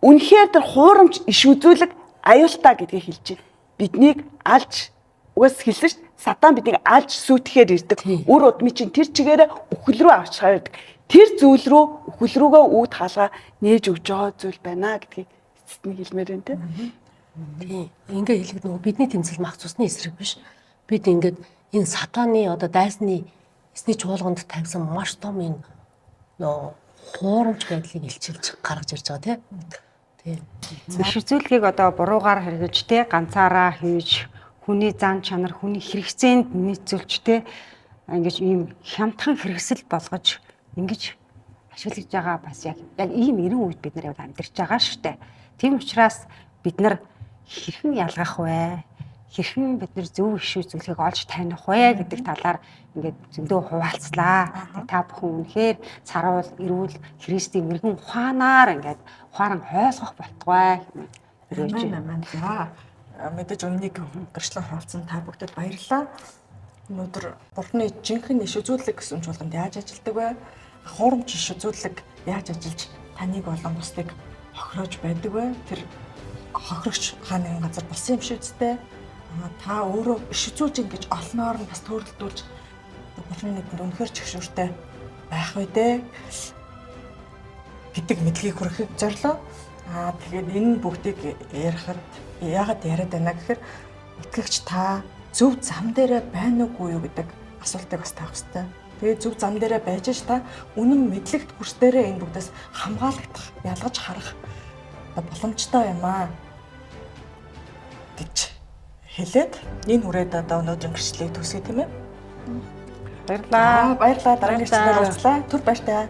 үнэхээр тэр хуурамч иш үзүүлэг аюултай гэдгийг хэлж байна. Биднийг алж угаас хэлсэн шүү дээ. Сатан биднийг алж сүтгэхээр ирдэг. Үр удмын чинь тэр чигээрээ үхэл рүү авчихаар ирдэг. Тэр зүйл рүү үхэл рүүгээ үүд хаалгаа нээж өгж байгаа зүйл байна гэдгийг эцэст нь хэлмээр байна тийм. Ингээ хэлэхэд нөгөө бидний тэмцэл мах цусны эсрэг биш. Бид ингээд энэ сатаны одоо дайсны эсний чуулганд тавьсан маш том энэ нөгөө хуурамч байдлыг илчилж гаргаж ирж байгаа тийм. Иш үзүүлгийг одоо буруугаар хэрэгж те ганцаараа хийж хүний зан чанар, хүний хэрэгцээнд нийцүүлж те ингэж ийм хямдхан хэрэгсэл болгож ингэж ашиглаж байгаа бас яг ийм эрен үед бид нар амьдарч байгаа шүү дээ. Тийм учраас бид нар хэрхэн ялгах вэ? Хэрхэн бид нар зөв иш үзүүлгийг олж таних вэ гэдэг талаар ингээд зөндөө хуваалцлаа. Та бүхэн үнэхээр саруул, эрүүл, Христийн мэрэгэн ухаанаар ингээд ухаан ойлгох болтугай. За мэдээж өмнөний гэрчлэн хуваалцсан та бүгдэд баярлалаа. Өнөөдөр Бурхны жинхэнэ иш үзүүлэг гэсэн чуулганд яаж ажилладаг вэ? Хуурамч иш үзүүлэг яаж ажиллаж таныг болон бусдыг хохироож байдаг вэ? Тэр хохирогч хааны газар болсон юм шиг үстэй. Та өөрөө иш үзүүлж ингэж олноор нь бас төрөлдүүлж Бурхны нэрээр үнэхээр чигшүүртэй байх вэ дээ гэдэг мэдлэгийг хүргэхэд зорилоо. Тэгээд энэ бүгдийг ярихад яагаад яриад байна гэхээр итгэгч та зөв зам дээрээ байна уугүй юу гэдэг асуултыг бас таах хэрэгтэй. Тэгээд зөв зам дээрээ байж ш та үнэн мэдлэгт хүрсдээрээ энэ бүгдээс хамгаалагдах, ялгаж харах боломжтой юм аа гэж хэлээд энэ хүрээд одоо өнөөдрийн гэрчлэлийг төгсгөө тийм ээ. Баярлалаа. Баярлалаа. Дараагийн гэрчлэлээр уулзлаа. Түр баяртай.